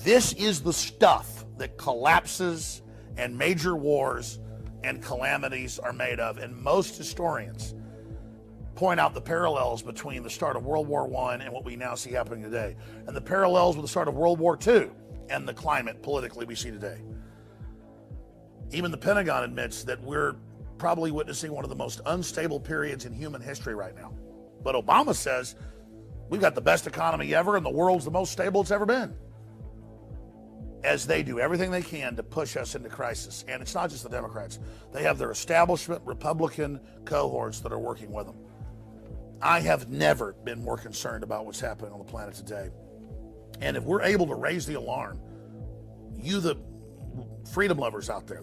Speaker 3: This is the stuff that collapses and major wars and calamities are made of. And most historians point out the parallels between the start of World War I and what we now see happening today, and the parallels with the start of World War II and the climate politically we see today. Even the Pentagon admits that we're probably witnessing one of the most unstable periods in human history right now. But Obama says we've got the best economy ever and the world's the most stable it's ever been. As they do everything they can to push us into crisis. And it's not just the Democrats. They have their establishment Republican cohorts that are working with them. I have never been more concerned about what's happening on the planet today. And if we're able to raise the alarm, you, the freedom lovers out there,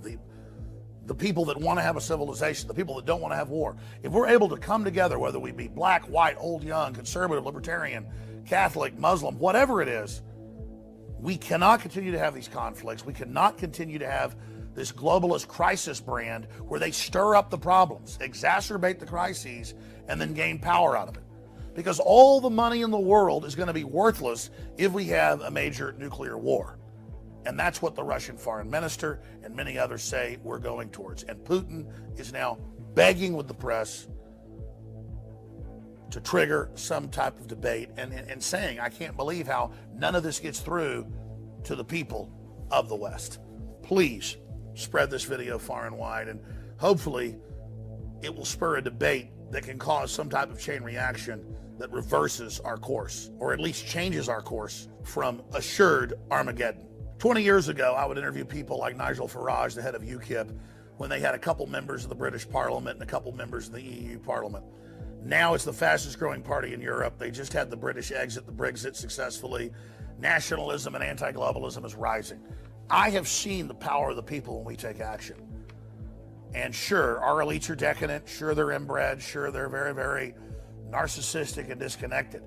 Speaker 3: the people that want to have a civilization, the people that don't want to have war, if we're able to come together, whether we be black, white, old, young, conservative, libertarian, Catholic, Muslim, whatever it is, we cannot continue to have these conflicts. We cannot continue to have this globalist crisis brand where they stir up the problems, exacerbate the crises, and then gain power out of it. Because all the money in the world is going to be worthless if we have a major nuclear war. And that's what the Russian foreign minister and many others say we're going towards. And Putin is now begging with the press to trigger some type of debate and saying, I can't believe how none of this gets through to the people of the West. Please spread this video far and wide, and hopefully it will spur a debate that can cause some type of chain reaction that reverses our course, or at least changes our course from assured Armageddon. 20 years ago, I would interview people like Nigel Farage, the head of UKIP, when they had a couple members of the British Parliament and a couple members of the EU Parliament. Now it's the fastest growing party in Europe. They just had the British exit, the Brexit successfully. Nationalism and anti-globalism is rising. I have seen the power of the people when we take action. And sure, our elites are decadent. Sure, they're inbred. Sure, they're very, very narcissistic and disconnected.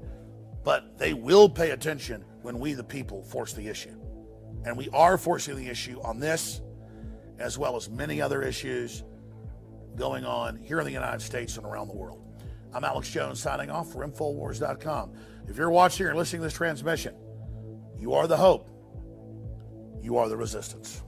Speaker 3: But they will pay attention when we, the people, force the issue. And we are forcing the issue on this, as well as many other issues going on here in the United States and around the world. I'm Alex Jones signing off for Infowars.com. If you're watching or listening to this transmission, you are the hope. You are the resistance.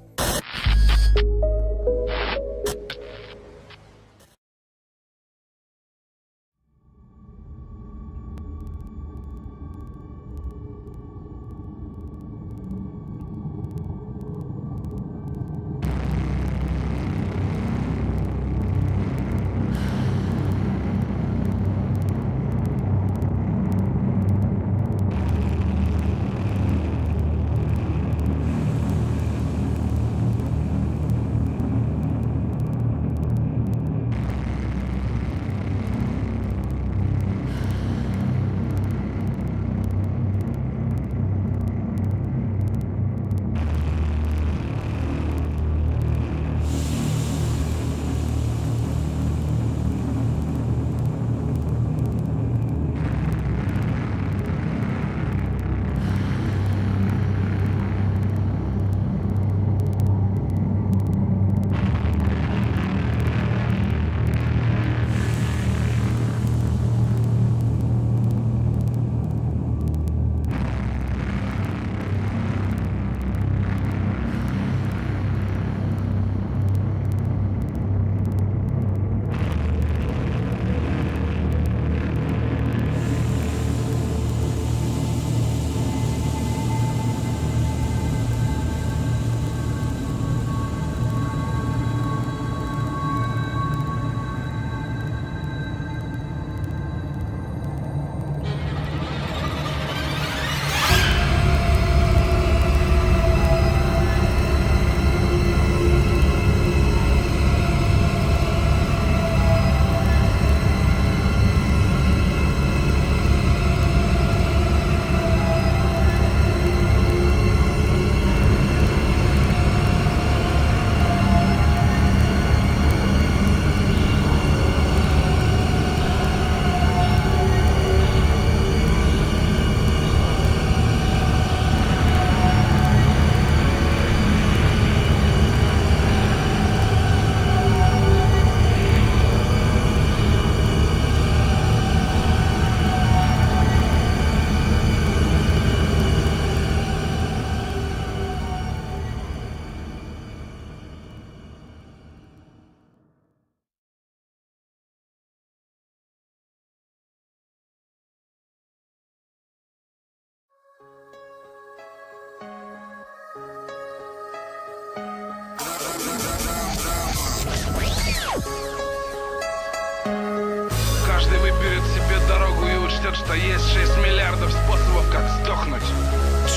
Speaker 5: несет, что есть 6 миллиардов способов, как сдохнуть.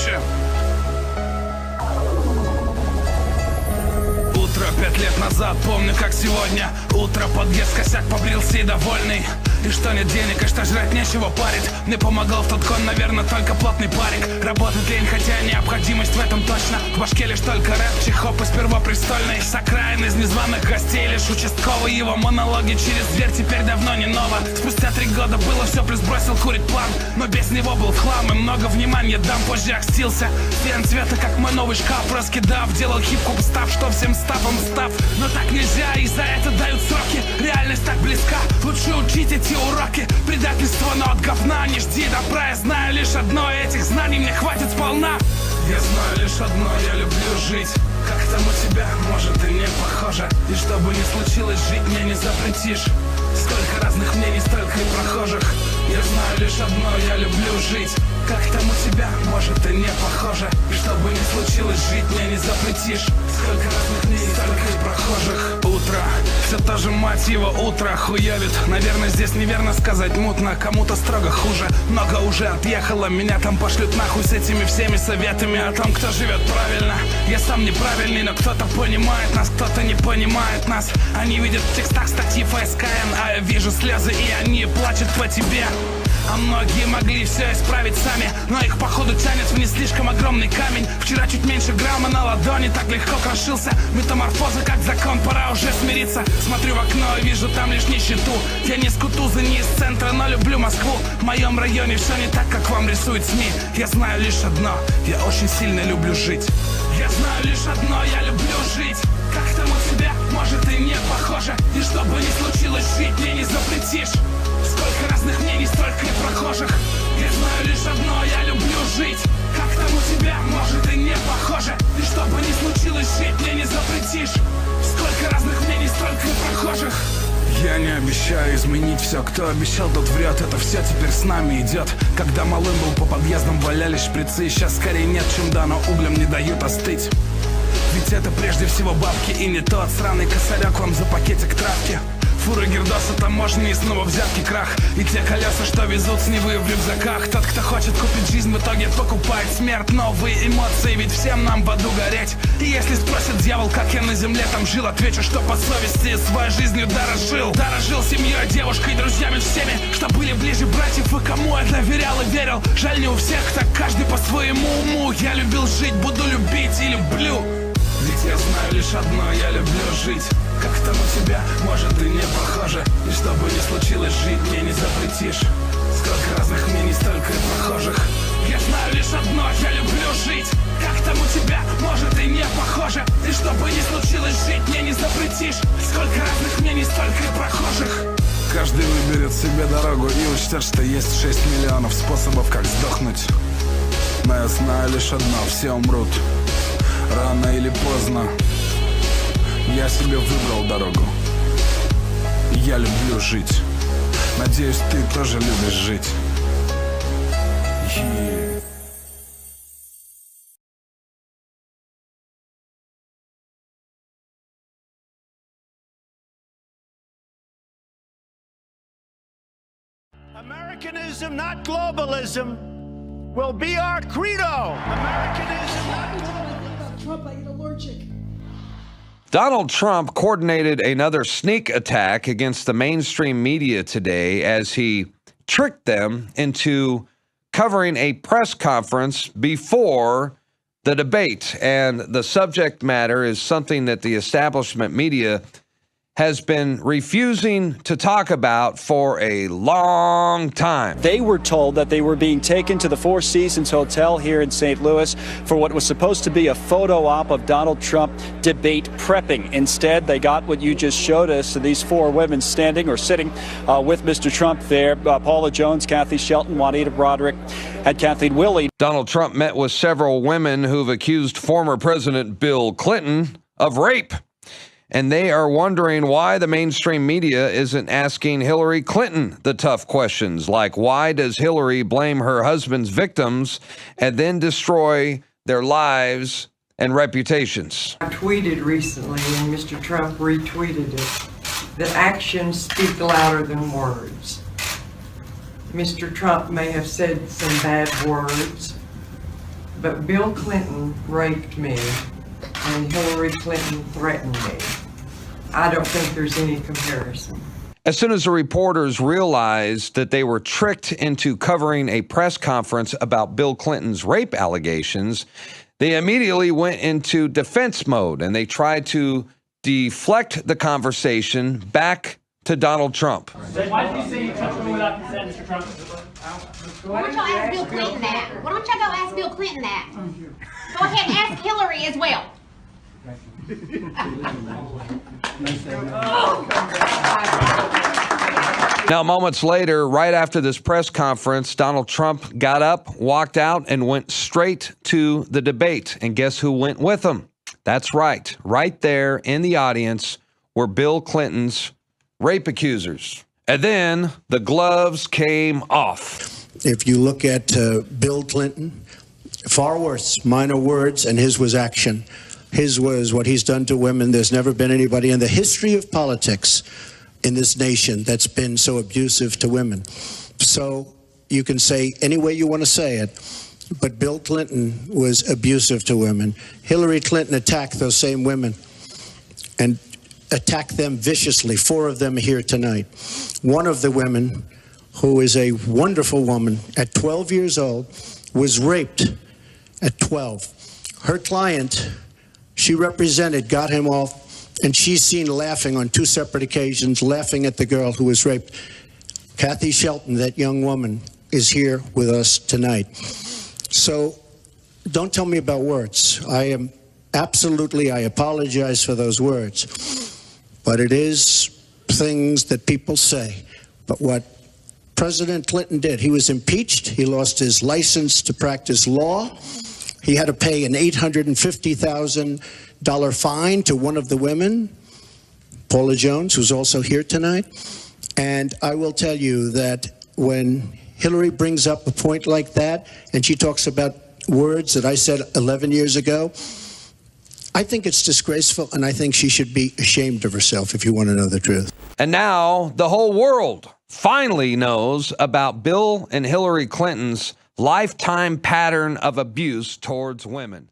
Speaker 5: Чем? Утро 5 лет назад, помню как сегодня. Утро, подъезд, косяк, побрился и довольный. И что нет денег, и что жрать нечего парить. Мне помогал в тот кон, наверное, только плотный парик. Работать лень, хотя необходимость в этом точно. В башке лишь только рэп, чих-хоп из первопрестольной. С окраин из незваных гостей, лишь участковый. Его монологи через дверь теперь давно не ново. Спустя 3 года было все, плюс бросил курить план. Но без него был в хлам, и много внимания дам. Позже окстился, фен цвета, как мой новый шкаф. Раскидав, делал хип-хоп, став, что всем стапом став. Но так нельзя, и за это дают сроки. Реальность так близка, лучше учить эти уроки. Предательство, но от говна не жди добра. Я знаю лишь одно, этих знаний мне хватит сполна. Я знаю лишь одно, я люблю жить. Как там у тебя, может и не похоже. И что бы ни случилось, жить мне не запретишь. Сколько разных мнений, столько и прохожих. Я знаю лишь одно, я люблю жить. Как там у тебя, может и не похоже. И что бы ни случилось, жить мне не запретишь. Сколько разных мнений, столько и прохожих. Утро, все то же, мать его, утро хуёвит. Наверное, здесь неверно сказать мутно. Кому-то строго хуже, много уже отъехало. Меня там пошлют нахуй с этими всеми советами о том, кто живет правильно. Я сам неправильный, но кто-то понимает нас, кто-то не понимает нас. Они видят в текстах статьи ФСКН, а я вижу слезы, и они плачут по тебе. А многие могли все исправить сами, но их походу тянет в не слишком огромный камень. Вчера чуть меньше грамма на ладони, так легко крошился. Метаморфоза как закон, пора уже смириться. Смотрю в окно и вижу там лишь нищету. Я не с Кутуза, не из центра, но люблю Москву. В моем районе все не так, как вам рисуют СМИ. Я знаю лишь одно, я очень сильно люблю жить. Я знаю лишь одно, я люблю жить. Как там у тебя, может и не похоже. И что бы ни случилось, жить мне не запретишь. Сколько разных мнений, столько и прохожих. Я знаю лишь одно, я люблю жить. Как там у тебя, может и не похоже. И что бы ни случилось, жить мне не запретишь. Сколько разных мнений, столько и прохожих. Я не обещаю изменить все, кто обещал, тот врет. Это все теперь с нами идет. Когда малым был, по подъездам валялись шприцы. Сейчас скорее нет, чем да, но углем не дают остыть. Ведь это прежде всего бабки, и не тот сраный косарек вам за пакетик травки. Фуры гирдоса, таможни и снова взятки крах. И те колеса, что везут с Невы в рюкзаках. Тот, кто хочет купить жизнь, в итоге покупает смерть. Новые эмоции, ведь всем нам в аду гореть. И если спросит дьявол, как я на земле там жил, отвечу, что по совести своей жизнью дорожил. Дорожил семьей, девушкой, друзьями всеми, что были ближе братьев и кому я доверял и верил. Жаль, не у всех, так каждый по своему уму. Я любил жить, буду любить и люблю. Ведь я знаю лишь одно, я люблю жить. Как там у тебя, может и не похоже. И что бы ни случилось, жить мне не запретишь. Сколько разных мнений, столько и прохожих. Я знаю лишь одно, я люблю жить. Как там у тебя, может и не похоже. И что бы ни случилось, жить мне не запретишь. Сколько разных мнений, столько и прохожих. Каждый выберет себе дорогу и учтет, что есть 6 миллионов способов, как сдохнуть. Но я знаю лишь одно, все умрут. Рано или поздно я себе выбрал дорогу. Я люблю жить. Надеюсь, ты тоже любишь жить.
Speaker 6: Americanism, not globalism, will be our credo. Americanism, not globalism. Trump, I get allergic.
Speaker 7: Donald Trump coordinated another sneak attack against the mainstream media today as he tricked them into covering a press conference before the debate. And the subject matter is something that the establishment media has been refusing to talk about for a long time.
Speaker 24: They were told that they were being taken to the Four Seasons Hotel here in St. Louis for what was supposed to be a photo op of Donald Trump debate prepping. Instead, they got what you just showed us, these 4 women standing or sitting with Mr. Trump there. Paula Jones, Kathy Shelton, Juanita Broderick, and Kathleen Willey.
Speaker 7: Donald Trump met with several women who've accused former President Bill Clinton of rape. And they are wondering why the mainstream media isn't asking Hillary Clinton the tough questions, like why does Hillary blame her husband's victims and then destroy their lives and reputations?
Speaker 25: I tweeted recently, and Mr. Trump retweeted it, that actions speak louder than words. Mr. Trump may have said some bad words, but Bill Clinton raped me and Hillary Clinton threatened me. I don't think there's any comparison.
Speaker 7: As soon as the reporters realized that they were tricked into covering a press conference about Bill Clinton's rape allegations, they immediately went into defense mode and they tried to deflect the conversation back to Donald Trump.
Speaker 4: Why did you say you touched me without consent, Mr. Trump?
Speaker 9: Why don't y'all ask Bill Clinton that? Why don't y'all go ask Bill Clinton that? Go ahead and ask Hillary as well.
Speaker 7: Now, moments later, right after this press conference, Donald Trump got up, walked out, and went straight to the debate. And guess who went with him? That's right. Right there in the audience were Bill Clinton's rape accusers. And then the gloves came off.
Speaker 12: If you look at Bill Clinton, far worse, minor words, and his was action. His was what he's done to women. There's never been anybody in the history of politics in this nation that's been so abusive to women. So you can say any way you want to say it, but Bill Clinton was abusive to women. Hillary Clinton attacked those same women and attacked them viciously. 4 of them are here tonight. One of the women, who is a wonderful woman, at 12 years old, was raped at 12. Her client, she represented, got him off, and she's seen laughing on 2 separate occasions, laughing at the girl who was raped. Kathy Shelton, that young woman, is here with us tonight. So don't tell me about words. I apologize for those words. But it is things that people say. But what President Clinton did, he was impeached. He lost his license to practice law. He had to pay an $850,000 fine to one of the women, Paula Jones, who's also here tonight. And I will tell you that when Hillary brings up a point like that, and she talks about words that I said 11 years ago, I think it's disgraceful, and I think she should be ashamed of herself, if you want to know the truth.
Speaker 7: And now the whole world finally knows about Bill and Hillary Clinton's lifetime pattern of abuse towards women.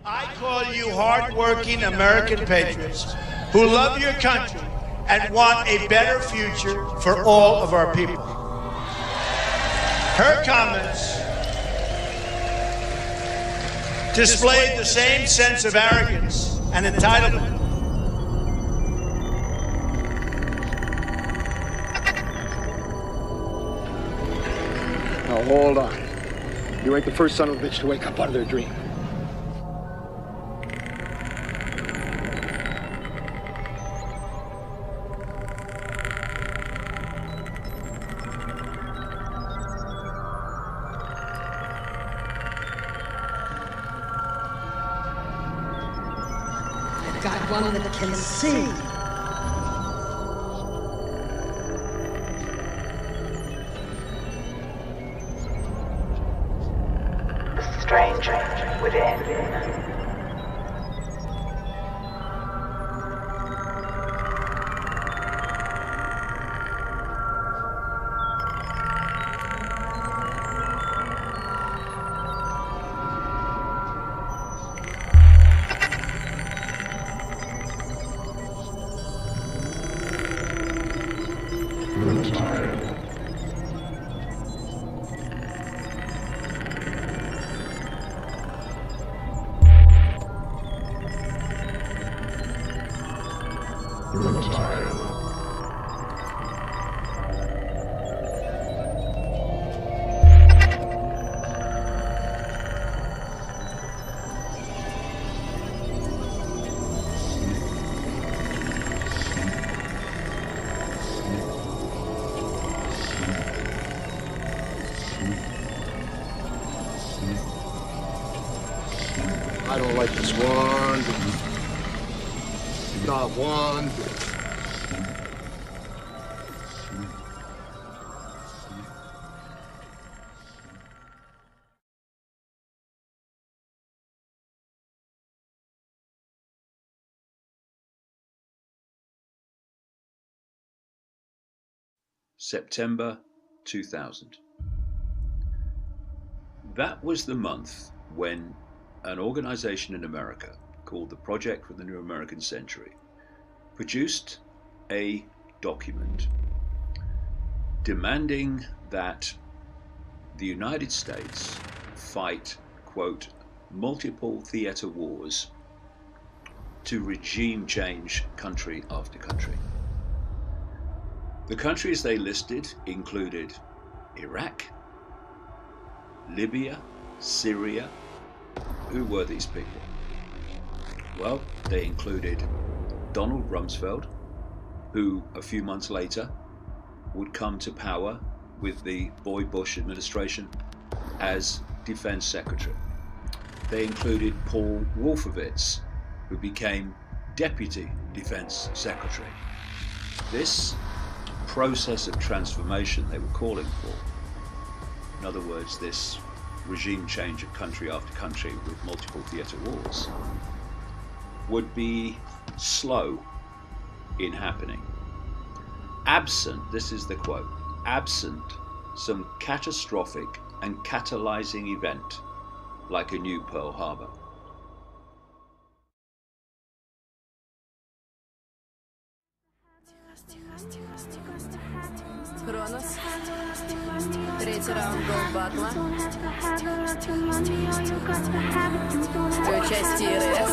Speaker 6: I call you hardworking American patriots who love your country and want a better future for all of our people. Her comments displayed the same sense of arrogance and entitlement.
Speaker 8: Now hold on. You ain't the first son of a bitch to wake up out of their dream.
Speaker 10: Got one that can see.
Speaker 16: The stranger within.
Speaker 8: I don't like this one. Not one.
Speaker 11: September 2000. That was the month when an organization in America called the Project for the New American Century produced a document demanding that the United States fight, quote, multiple theater wars to regime change country after country. The countries they listed included Iraq, Libya, Syria. Who were these people? Well, they included Donald Rumsfeld, who a few months later would come to power with the Boy Bush administration as Defense Secretary. They included Paul Wolfowitz, who became Deputy Defense Secretary. This process of transformation they were calling for, in other words, this regime change of country after country with multiple theater wars, would be slow in happening. Absent, this is the quote, absent some catastrophic and catalyzing event like a new Pearl Harbor.
Speaker 13: Кронос. Третий раунд голд-батла. Участие РС.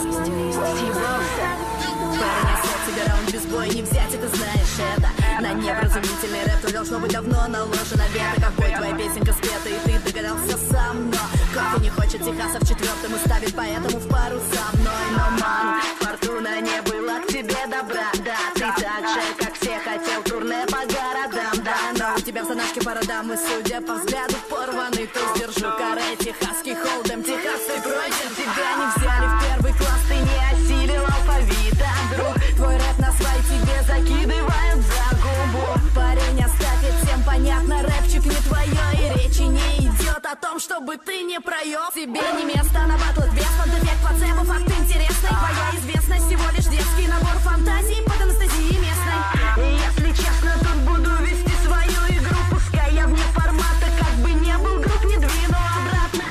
Speaker 13: Парень, тебе раунд без боя не взять, и ты знаешь это. На невразумительный рэп то должно быть давно наложено вето. Какой твоя песенка спета, и ты догадался сам. Но кофе не хочет Техаса в четвертом и ставит поэтому в пару со мной. Но, ман, фортуна не была к тебе добра. Да, ты так же, как все, хотел турне по городам. Да, но у тебя в заначке пара дам, и судя по взгляду порванный, то сдержу каре. Техасский холдем, Техас, ты пройден. Тебя не взяли в первый класс, ты не осилил алфавит. А вдруг твой рэп на свай тебе закидывают за губу. Парень, оставь, ведь всем понятно, рэпчик не твое, и речи не идет о том, чтобы ты не проеб. Тебе не место на батлах, без фантазиек, плацебо, факт интересный. Твоя известность всего лишь детский набор фантазий под анестезией местной. И если честно, тут буду вести свою игру, пускай я вне формата, как бы не был груб, не двину обратно.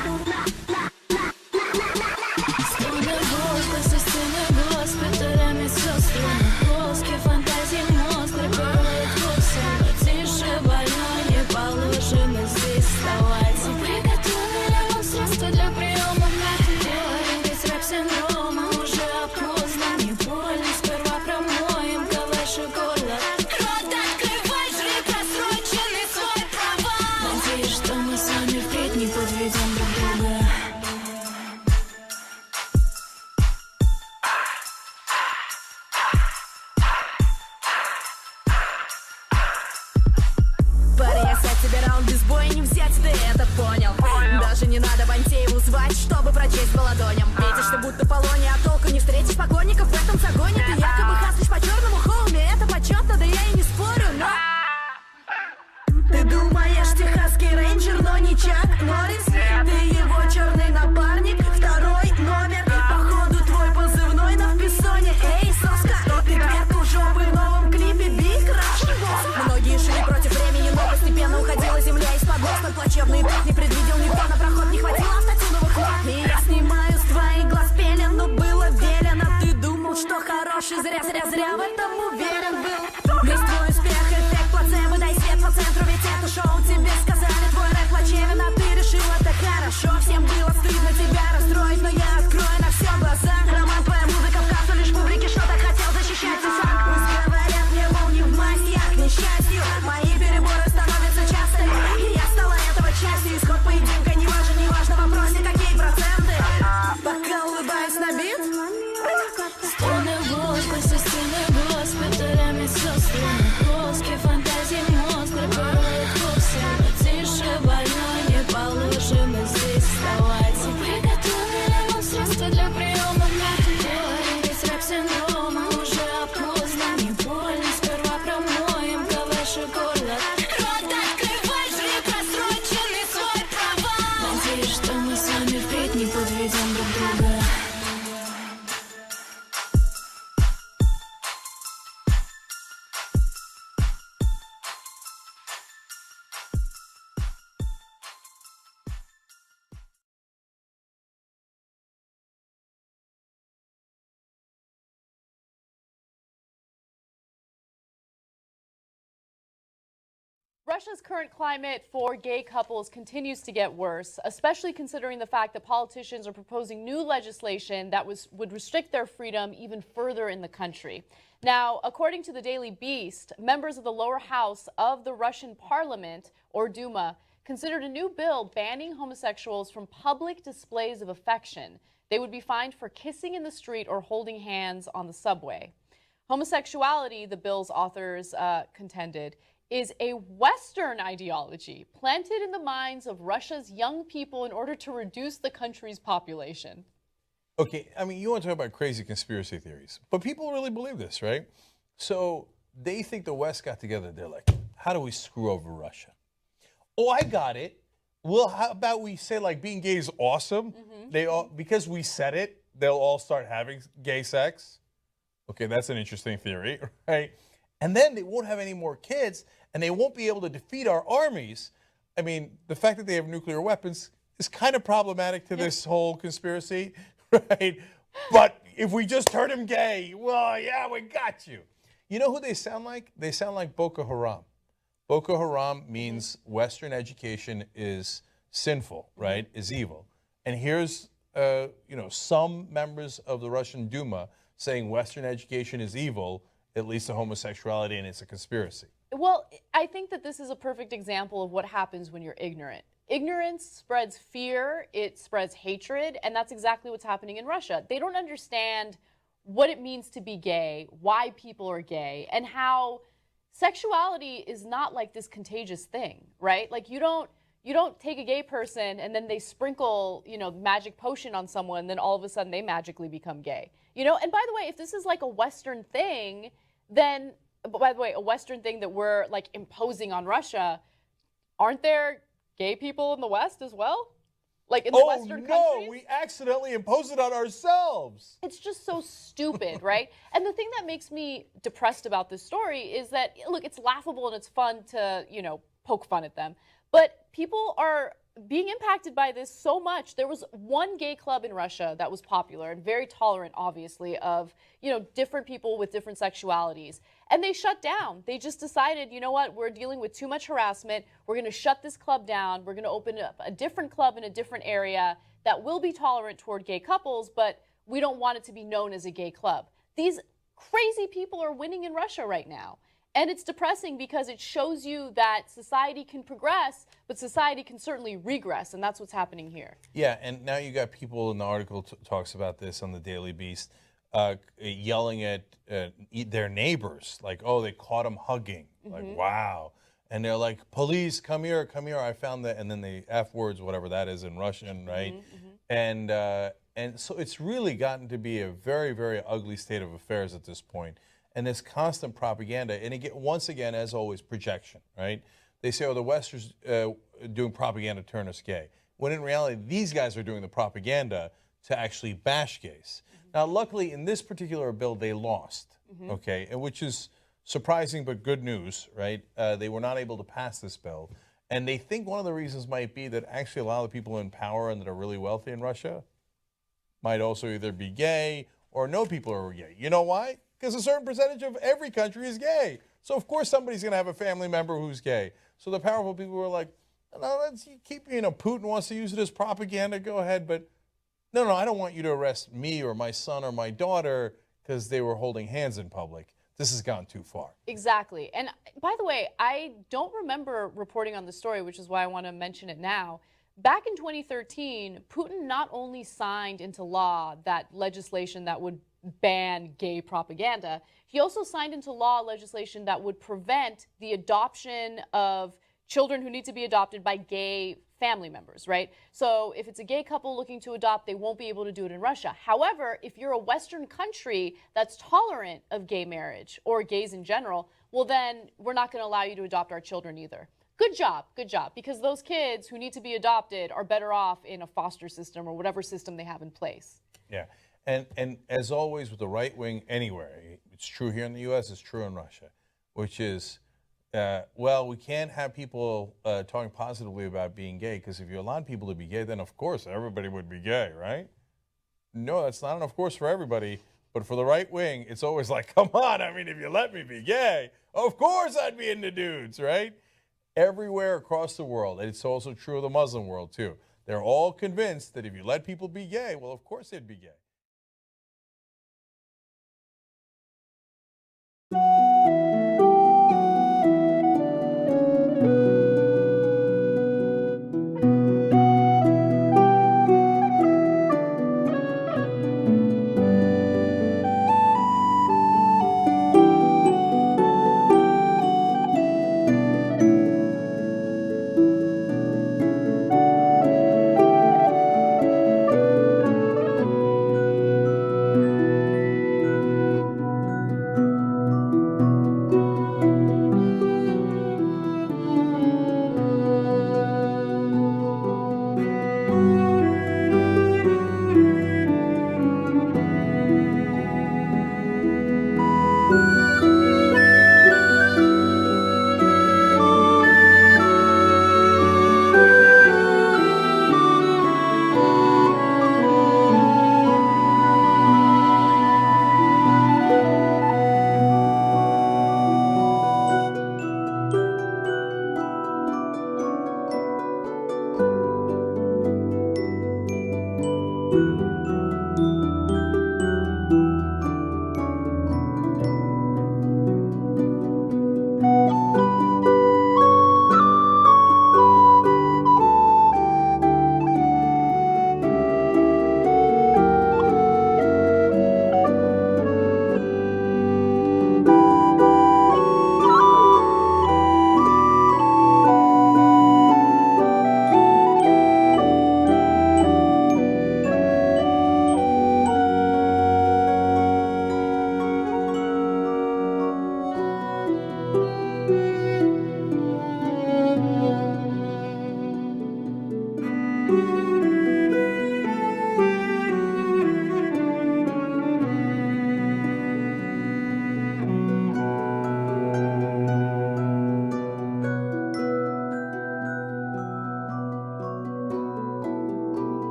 Speaker 14: Стены воздух, со стены госпиталями сестрами. Плоский фантазии мозг прибывает вкусы. Но тише, больной, не положено здесь вставать. Приготовили вам средства для приема методик. Ведь рэп-синдрома уже опознан. Не больно, сперва промоем калаш и горло. Рот открывай, жри просроченный свой провал. Надеюсь, что мы с вами впредь не подведем друг друга.
Speaker 13: Парень, я сядь, тебе раунд без боя не взять, ты это понял? Даже не надо Бантееву звать, чтобы прочесть по ладоням. Метишь ты будто полония, а толку не встретишь поклонников в этом загоне. Ты якобы хаслишь по черному хоуме, это почетно, да я и не спорю, но... Ты думаешь, техасский рейнджер, но не Чак Норрис. Ты его черный напарник, второй номер. Походу твой позывной на вписоне. Эй, соска, ты кверху жопы в новом клипе Big Rush. Многие шли против времени, но постепенно уходила земля из-под ног. Столь плачевный итог не предвидел никто, на проход не хватило автотюновых ног. И я снимаю с твоих глаз пелен, но было велено. Ты думал, что хороший, зря в этом уверен был. Весь твой успех, эффект плацебо, дай свет по центру, ведь это шоу. Тебе сказали, твой рэп плачевен, а ты решил это хорошо. Всем было стыдно тебя расстроить, но я открою на все глаза. Роман, твоя музыка в кассу лишь публике, что так хотел защищать и сам. Пусть говорят мне, мол, не в масть, я к несчастью. Мои переборы становятся частыми, и я стала этого частью. Исход поединка не важен в вопросе, какие проценты. Пока улыбаюсь на бит.
Speaker 14: Стены воздух, со стены госпиталями сестрами. Плоский фантазии мозг прибывает вкусы. Но тише, больной, не положено здесь вставать. Приготовили вам средства для приема методик. Ведь рэп-синдрома уже опознан. Не больно, сперва промоем калаш и горло. Рот открывай, жри просроченный свой провал. Надеюсь, что мы с вами впредь не подведем друг друга.
Speaker 15: Russia's current climate for gay couples continues to get worse, especially considering the fact that politicians are proposing new legislation that would restrict their freedom even further in the country. Now, according to the Daily Beast, members of the lower house of the Russian parliament, or Duma, considered a new bill banning homosexuals from public displays of affection. They would be fined for kissing in the street or holding hands on the subway. Homosexuality, the bill's authors contended, is a Western ideology planted in the minds of Russia's young people in order to reduce the country's population.
Speaker 17: Okay, I mean, you want to talk about crazy conspiracy theories, but people really believe this, right? So they think the West got together. They're like, how do we screw over Russia? Oh, I got it. Well, how about we say like being gay is awesome? They all, because we said it, they'll all start having gay sex. Okay, that's an interesting theory, right? And then they won't have any more kids, and they won't be able to defeat our armies. I mean, the fact that they have nuclear weapons is kind of problematic to this whole conspiracy, right? But if we just turn them gay, well, yeah, we got you. You know who they sound like? They sound like Boko Haram. Boko Haram means Western education is sinful, right? Is evil. And here's, some members of the Russian Duma saying Western education is evil. It leads to homosexuality, and it's a conspiracy.
Speaker 15: Well, I think that this is a perfect example of what happens when you're ignorant. Ignorance spreads fear, it spreads hatred, and that's exactly what's happening in Russia. They don't understand what it means to be gay, why people are gay, and how sexuality is not like this contagious thing, right? Like you don't take a gay person and then they sprinkle, magic potion on someone, then all of a sudden they magically become gay. And by the way, if this is like a Western thing, then, by the way, a Western thing that we're like imposing on Russia, aren't there gay people in the West as well? Like in the Western countries?
Speaker 17: We accidentally imposed it on ourselves.
Speaker 15: It's just so stupid, right? And the thing that makes me depressed about this story is that, look, it's laughable and it's fun to, poke fun at them. But people are being impacted by this so much. There was one gay club in Russia that was popular and very tolerant, obviously, of, different people with different sexualities. And they shut down. They just decided, you know what, we're dealing with too much harassment. We're going to shut this club down. We're going to open up a different club in a different area that will be tolerant toward gay couples, but we don't want it to be known as a gay club. These crazy people are winning in Russia right now. And it's depressing because it shows you that society can progress, but society can certainly regress, and that's what's happening here.
Speaker 17: Yeah, and now you got people in the article talks about this on the Daily Beast, yelling at their neighbors, like, oh, they caught them hugging. Like, wow. And they're like, police, come here, I found that. And then they F words, whatever that is in Russian, right? And so it's really gotten to be a very, very ugly state of affairs at this point. And this constant propaganda, and once again, as always, projection, right? They say, oh, the West is doing propaganda to turn us gay. When in reality, these guys are doing the propaganda to actually bash gays. Now, luckily, in this particular bill, they lost, okay? And which is surprising but good news, right? They were not able to pass this bill. And they think one of the reasons might be that actually a lot of the people in power and that are really wealthy in Russia might also either be gay or know people who are gay. You know why? Because a certain percentage of every country is gay. So, of course, somebody's going to have a family member who's gay. So the powerful people were like, no, let's keep, Putin wants to use it as propaganda, go ahead. But no, I don't want you to arrest me or my son or my daughter because they were holding hands in public. This has gone too far.
Speaker 15: Exactly. And by the way, I don't remember reporting on the story, which is why I want to mention it now. Back in 2013, Putin not only signed into law that legislation that would ban gay propaganda, he also signed into law legislation that would prevent the adoption of children who need to be adopted by gay family members, right? So if it's a gay couple looking to adopt, they won't be able to do it in Russia. However, if you're a Western country that's tolerant of gay marriage or gays in general, well, then we're not going to allow you to adopt our children either. Good job, because those kids who need to be adopted are better off in a foster system or whatever system they have in place.
Speaker 17: Yeah. And as always with the right wing anywhere, it's true here in the U.S., it's true in Russia, which is, well, we can't have people talking positively about being gay, because if you allow people to be gay, then of course everybody would be gay, right? No, that's not an of course for everybody, but for the right wing, it's always like, come on, I mean, if you let me be gay, of course I'd be into dudes, right? everywhere across the world. And it's also true of the Muslim world, too. They're all convinced that if you let people be gay, well, of course they'd be gay.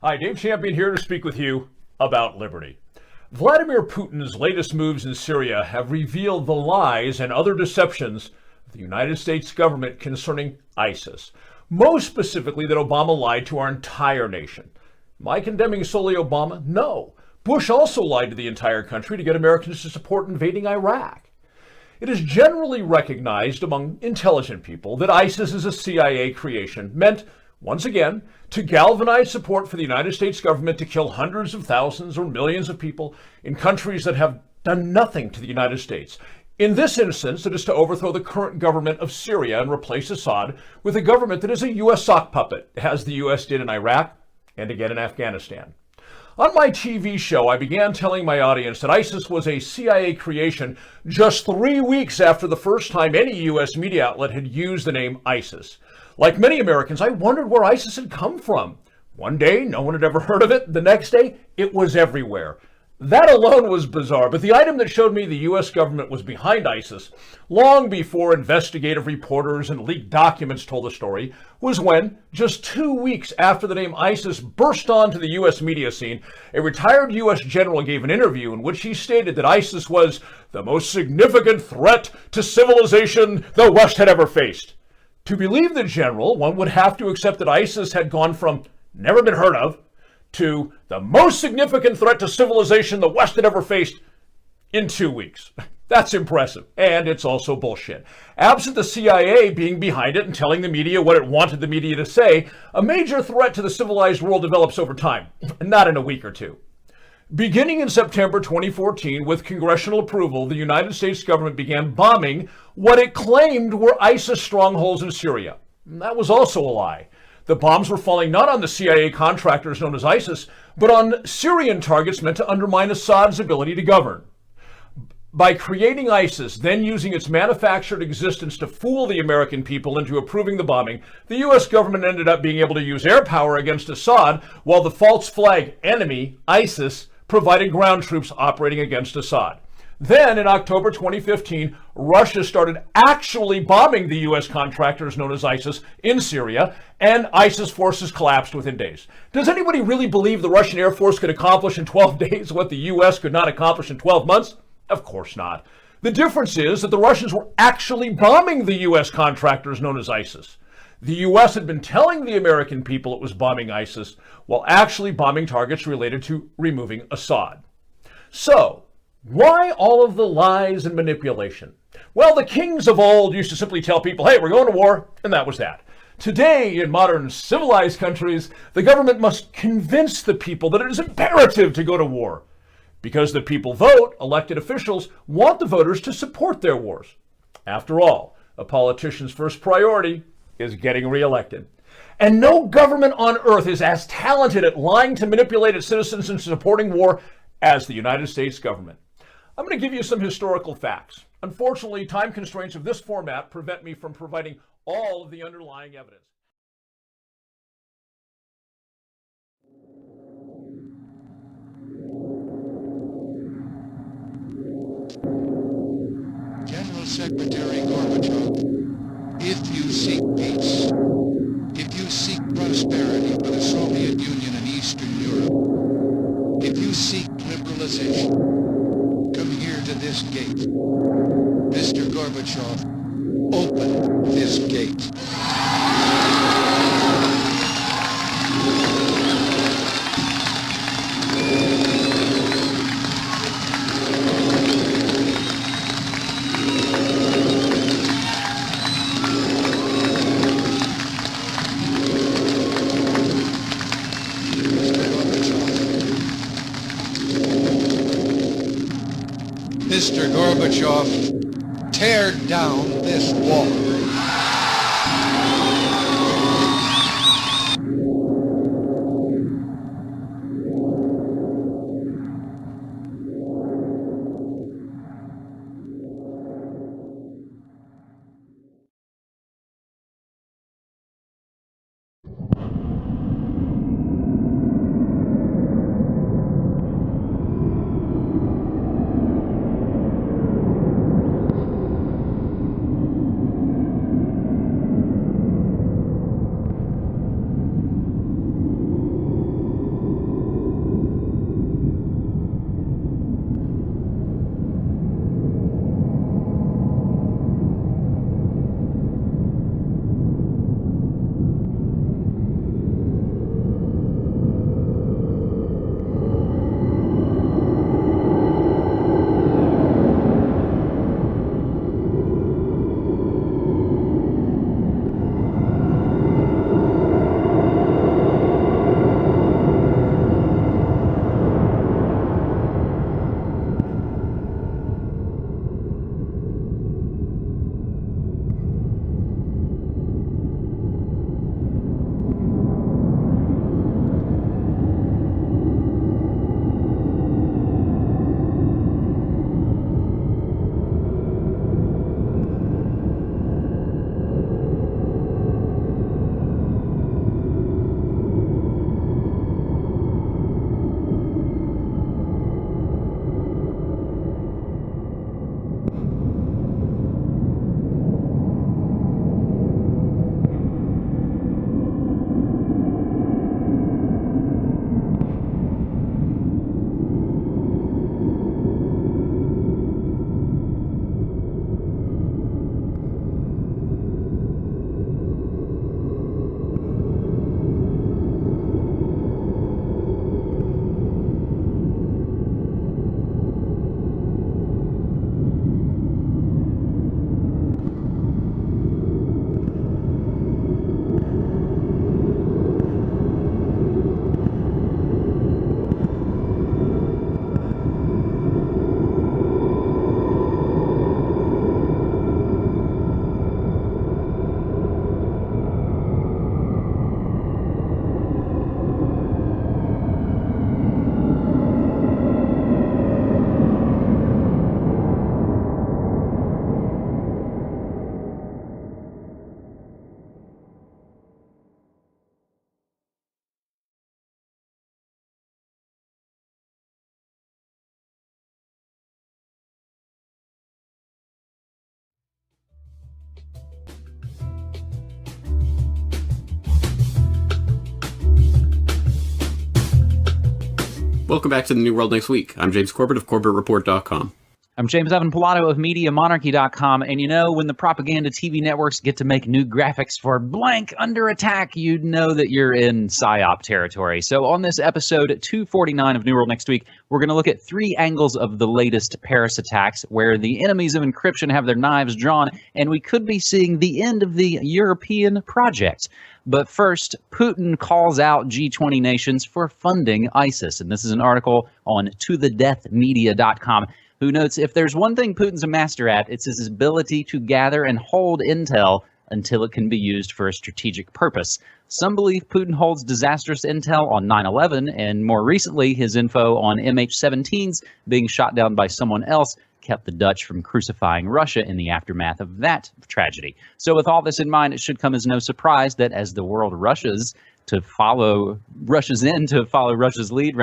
Speaker 1: Hi, Dave Champion here to speak with you about liberty. Vladimir Putin's latest moves in Syria have revealed the lies and other deceptions of the United States government concerning ISIS. Most specifically, that Obama lied to our entire nation. Am I condemning solely Obama? No. Bush also lied to the entire country to get Americans to support invading Iraq. It is generally recognized among intelligent people that ISIS is a CIA creation meant, once again, to galvanize support for the United States government to kill hundreds of thousands or millions of people in countries that have done nothing to the United States. In this instance, it is to overthrow the current government of Syria and replace Assad with a government that is a U.S. sock puppet, as the U.S. did in Iraq and again in Afghanistan. On my TV show, I began telling my audience that ISIS was a CIA creation just 3 weeks after the first time any U.S. media outlet had used the name ISIS. Like many Americans, I wondered where ISIS had come from. One day, no one had ever heard of it. The next day, it was everywhere. That alone was bizarre, but the item that showed me the U.S. government was behind ISIS, long before investigative reporters and leaked documents told the story, was when, just 2 weeks after the name ISIS burst onto the U.S. media scene, a retired U.S. general gave an interview in which he stated that ISIS was the most significant threat to civilization the West had ever faced. To believe the general, one would have to accept that ISIS had gone from never been heard of to the most significant threat to civilization the West had ever faced in 2 weeks. That's impressive, and it's also bullshit. Absent the CIA being behind it and telling the media what it wanted the media to say, a major threat to the civilized world develops over time, not in a week or two. Beginning in September 2014, with congressional approval, the United States government began bombing what it claimed were ISIS strongholds in Syria. That was also a lie. The bombs were falling not on the CIA contractors known as ISIS, but on Syrian targets meant to undermine Assad's ability to govern. By creating ISIS, then using its manufactured existence to fool the American people into approving the bombing, the U.S. government ended up being able to use air power against Assad, while the false flag enemy, ISIS, provided ground troops operating against Assad. Then, in October 2015, Russia started actually bombing the U.S. contractors known as ISIS in Syria, and ISIS forces collapsed within days. Does anybody really believe the Russian Air Force could accomplish in 12 days what the U.S. could not accomplish in 12 months? Of course not. The difference is that the Russians were actually bombing the U.S. contractors known as ISIS. The U.S. had been telling the American people it was bombing ISIS, while actually bombing targets related to removing Assad. So, why all of the lies and manipulation? Well, the kings of old used to simply tell people, hey, we're going to war, and that was that. Today, in modern civilized countries, the government must convince the people that it is imperative to go to war. Because the people vote, elected officials want the voters to support their wars. After all, a politician's first priority is getting reelected. And no government on earth is as talented at lying to manipulate its citizens into supporting war as the United States government. I'm going to give you some historical facts. Unfortunately, time constraints of this format prevent me from providing all of the underlying evidence.
Speaker 19: General Secretary Gorbachev, if you seek peace, if you seek prosperity for the Soviet Union and Eastern Europe, if you seek liberalization, come here to this gate. Mr. Gorbachev, open this gate. Mr. Gorbachev, tear down this wall.
Speaker 2: Welcome back to the New World Next Week. I'm James Corbett of CorbettReport.com.
Speaker 20: I'm James Evan Pilato of MediaMonarchy.com, and you know, when the propaganda TV networks get to make new graphics for blank under attack, you'd know that you're in PSYOP territory. So on this episode 249 of New World Next Week, we're going to look at 3 angles of the latest Paris attacks, where the enemies of encryption have their knives drawn, and we could be seeing the end of the European project. But first, Putin calls out G20 nations for funding ISIS, and this is an article on tothedeathmedia.com. who notes if there's one thing Putin's a master at, it's his ability to gather and hold intel until it can be used for a strategic purpose. Some believe Putin holds disastrous intel on 9/11, and more recently, his info on MH17s being shot down by someone else kept the Dutch from crucifying Russia in the aftermath of that tragedy. So with all this in mind, it should come as no surprise that as the world rushes to follow Russia's lead,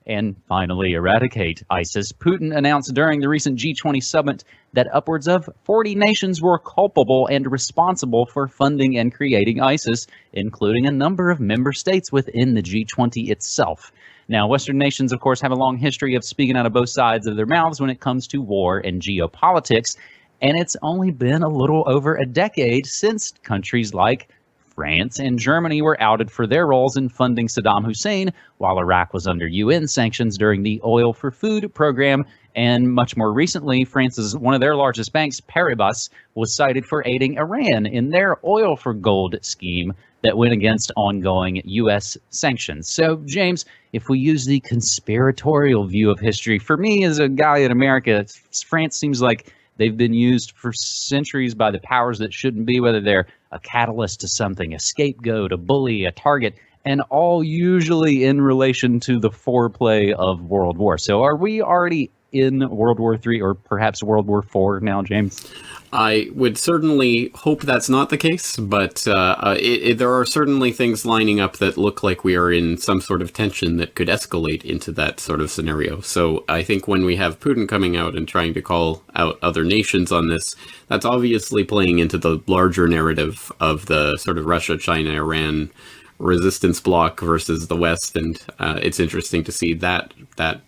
Speaker 20: and finally eradicate ISIS, Putin announced during the recent G20 summit that upwards of 40 nations were culpable and responsible for funding and creating ISIS, including a number of member states within the G20 itself. Now, Western nations, of course, have a long history of speaking out of both sides of their mouths when it comes to war and geopolitics, and it's only been a little over a decade since countries like France and Germany were outed for their roles in funding Saddam Hussein, while Iraq was under UN sanctions during the Oil for Food program. And much more recently, France's one of their largest banks, Paribas, was cited for aiding Iran in their oil for gold scheme that went against ongoing U.S. sanctions. So, James, if we use the conspiratorial view of history, for me as a guy in America, France seems like they've been used for centuries by the powers that shouldn't be, whether they're a catalyst to something, a scapegoat, a bully, a target, and all usually in relation to the foreplay of World War. So are we already in World War III or perhaps World War IV now, James?
Speaker 2: I would certainly hope that's not the case, but there are certainly things lining up that look like we are in some sort of tension that could escalate into that sort of scenario. So I think when we have Putin coming out and trying to call out other nations on this, that's obviously playing into the larger narrative of the sort of Russia, China, Iran resistance bloc versus the West, and it's interesting to see that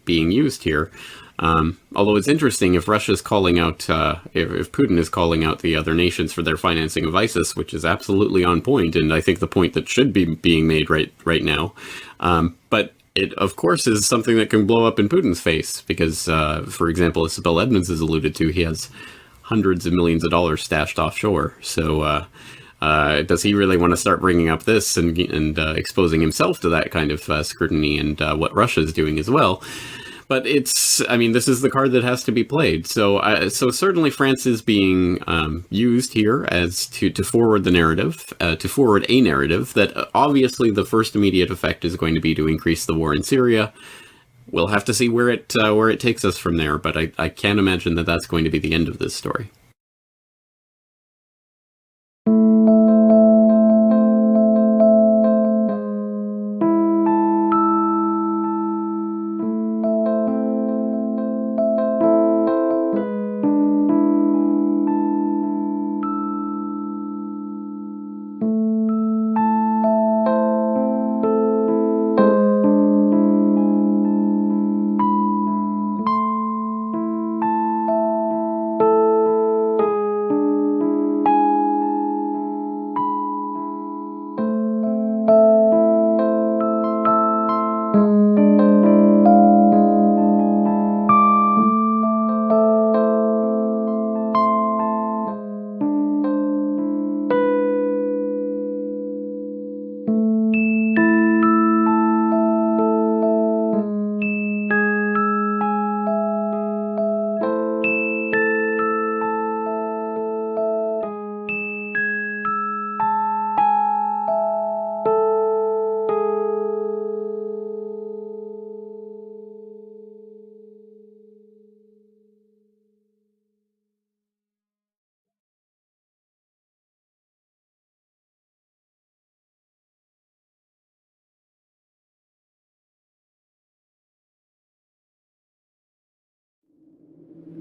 Speaker 2: being used here. Although it's interesting if Russia's calling out, if Putin is calling out the other nations for their financing of ISIS, which is absolutely on point, and I think the point that should be being made right now. But it, of course, is something that can blow up in Putin's face because, for example, as Isabel Edmonds has alluded to, he has hundreds of millions of dollars stashed offshore. So does he really want to start bringing up this and exposing himself to that kind of scrutiny and what Russia is doing as well? But this is the card that has to be played. So certainly France is being used here as to forward the narrative, to forward a narrative that obviously the first immediate effect is going to be to increase the war in Syria. We'll have to see where it takes us from there, but I can't imagine that that's going to be the end of this story.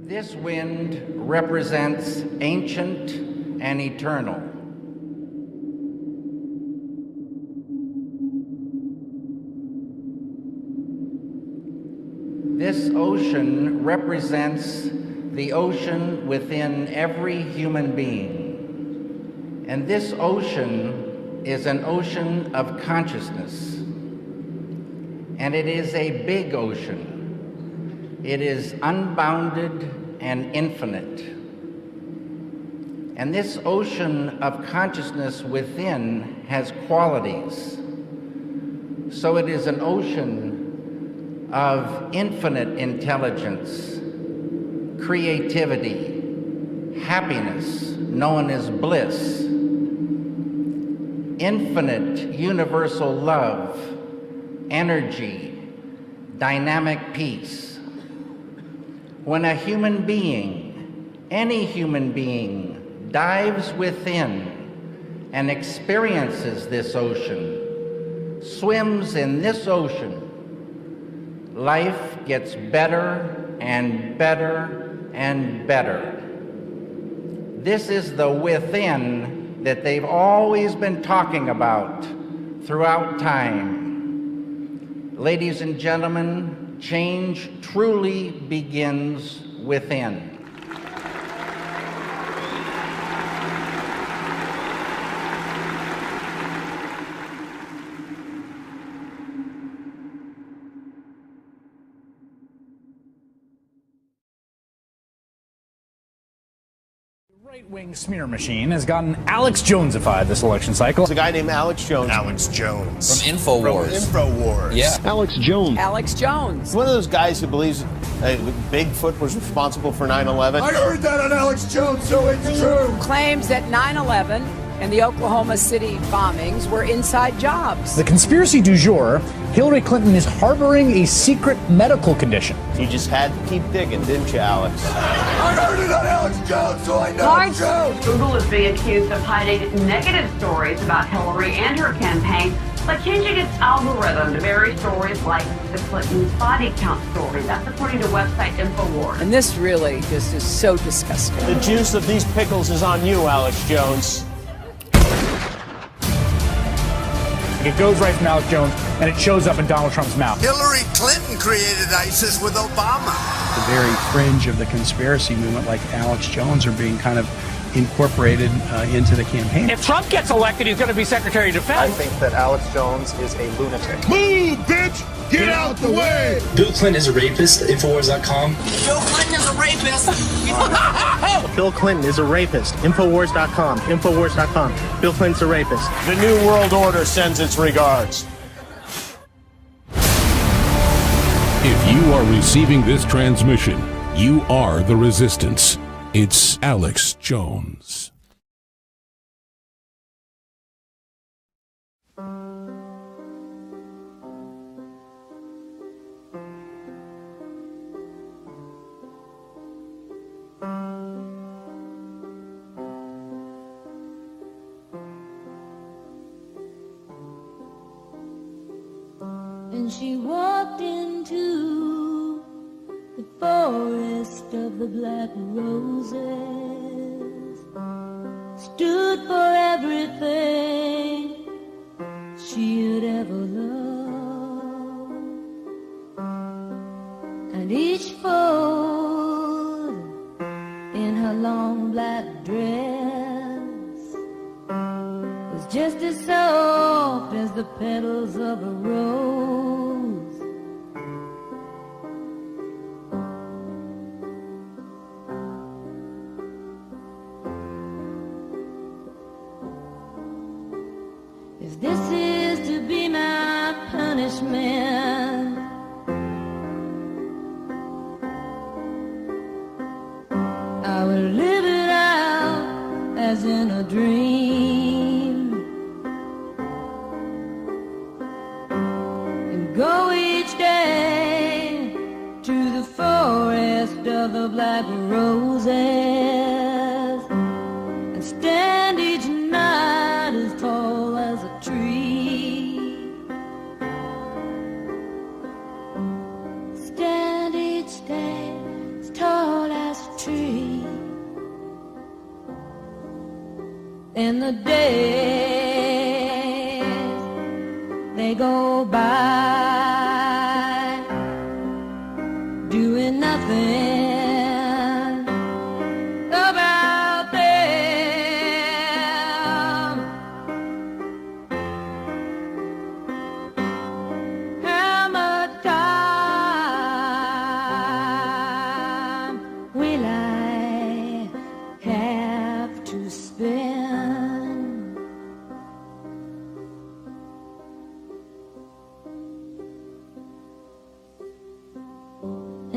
Speaker 21: This wind represents ancient and eternal. This ocean represents the ocean within every human being. And this ocean is an ocean of consciousness. And it is a big ocean. It is unbounded and infinite. And this ocean of consciousness within has qualities. So it is an ocean of infinite intelligence, creativity, happiness, known as bliss, infinite universal love, energy, dynamic peace. When a human being, any human being, dives within and experiences this ocean, swims in this ocean, life gets better and better and better. This is the within that they've always been talking about throughout time. Ladies and gentlemen, change truly begins within.
Speaker 3: Right-wing smear machine has gotten Alex Jonesified this election cycle.
Speaker 5: There's a guy named Alex Jones. Alex Jones.
Speaker 18: From InfoWars.
Speaker 5: From InfoWars.
Speaker 18: Yeah.
Speaker 5: Alex Jones.
Speaker 18: Alex Jones.
Speaker 5: One of those guys who believes Bigfoot was responsible for 9/11. I heard that on Alex Jones, so it's true.
Speaker 18: Claims that 9/11 and the Oklahoma City bombings were inside jobs.
Speaker 3: The conspiracy du jour, Hillary Clinton is harboring a secret medical condition.
Speaker 5: You just had to keep digging, didn't you, Alex? I heard it on Alex Jones, so I know it's true.
Speaker 22: Google is being accused of hiding negative stories about Hillary and her campaign by changing its algorithm to bury stories like the Clinton body count story. That's according to website InfoWars.
Speaker 18: And this really just is so disgusting.
Speaker 5: The juice of these pickles is on you, Alex Jones.
Speaker 3: It goes right from Alex Jones, and it shows up in Donald Trump's mouth.
Speaker 6: Hillary Clinton created ISIS with Obama.
Speaker 23: The very fringe of the conspiracy movement, like Alex Jones, are being kind of incorporated into the campaign.
Speaker 3: If Trump gets elected, he's going to be Secretary of Defense.
Speaker 5: I think that Alex Jones is a lunatic. Move, bitch! Get out the way!
Speaker 26: Bill Clinton is a rapist, Infowars.com.
Speaker 6: Bill Clinton is a rapist.
Speaker 5: Bill Clinton is a rapist. Infowars.com. Infowars.com. Bill Clinton's a rapist. The New World Order sends its regards.
Speaker 27: If you are receiving this transmission, you are the resistance. It's Alex Jones.
Speaker 14: And she walked into the forest of the black roses, stood for everything she had ever loved, and each fold in her long black dress was just as soft as the petals of a rose. If this is to be my punishment, I will live it out as in a dream, and go each day to the forest of the black roses, and stand each night as tall as a tree, stand each day as tall as a tree. And the days, they go by,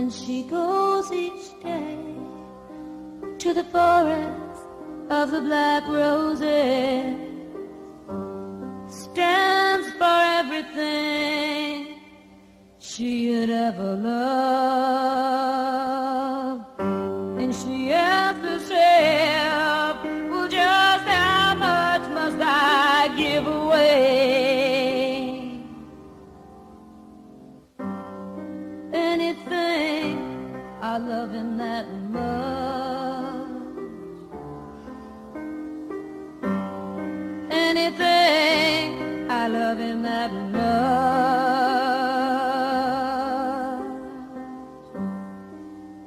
Speaker 14: and she goes each day to the forest of the black roses, stands for everything she had ever loved, and she asked herself, well, just how much must I give away? Anything, I love him that much. Anything, I love him that much.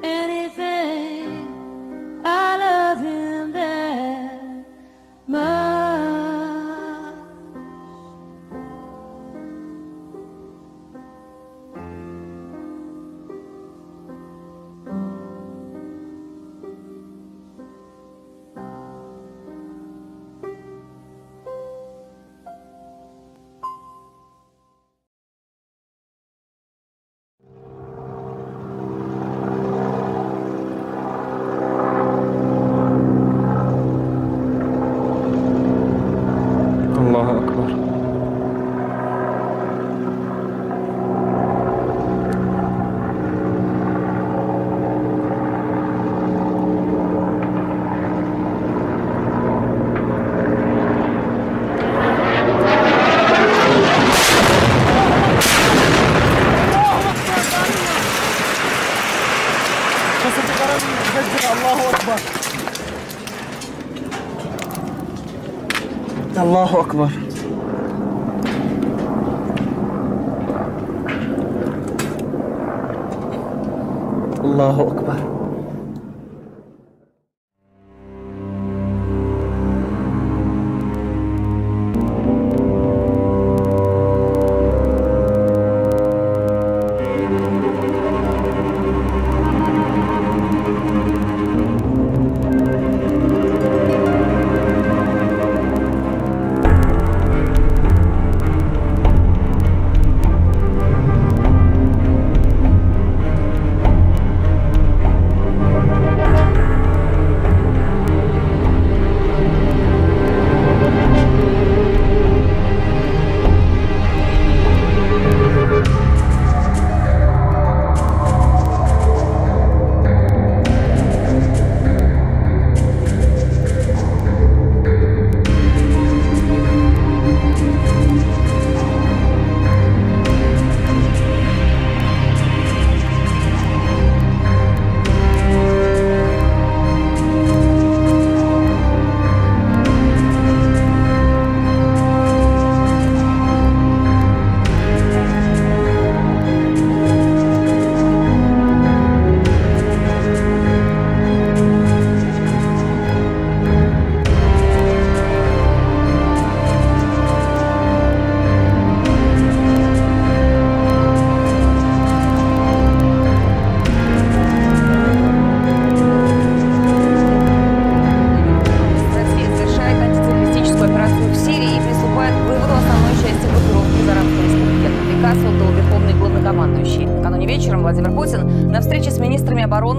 Speaker 14: Anything, I love him that much.
Speaker 4: الله أكبر.
Speaker 7: الله أكبر. الله أكبر.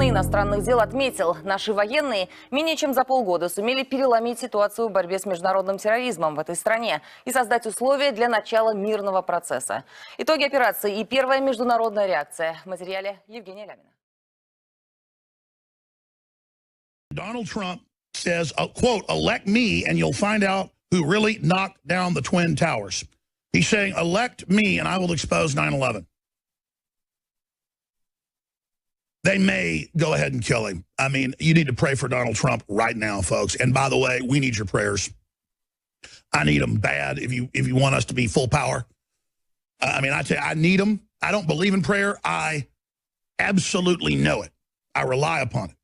Speaker 9: Иностранных дел отметил, наши военные менее чем за полгода сумели переломить ситуацию в борьбе с международным терроризмом в этой стране и создать условия для начала мирного процесса. Итоги операции и первая международная реакция. В материале Евгения Лямина.
Speaker 10: Donald Trump says, quote, elect me and you'll find out who really knocked down the Twin Towers. He's saying, elect me and I will expose 9/11. They may go ahead and kill him. I mean, you need to pray for Donald Trump right now, folks. And by the way, we need your prayers. I need them bad if you want us to be full power. I mean, I tell you, I need them. I don't believe in prayer. I absolutely know it. I rely upon it.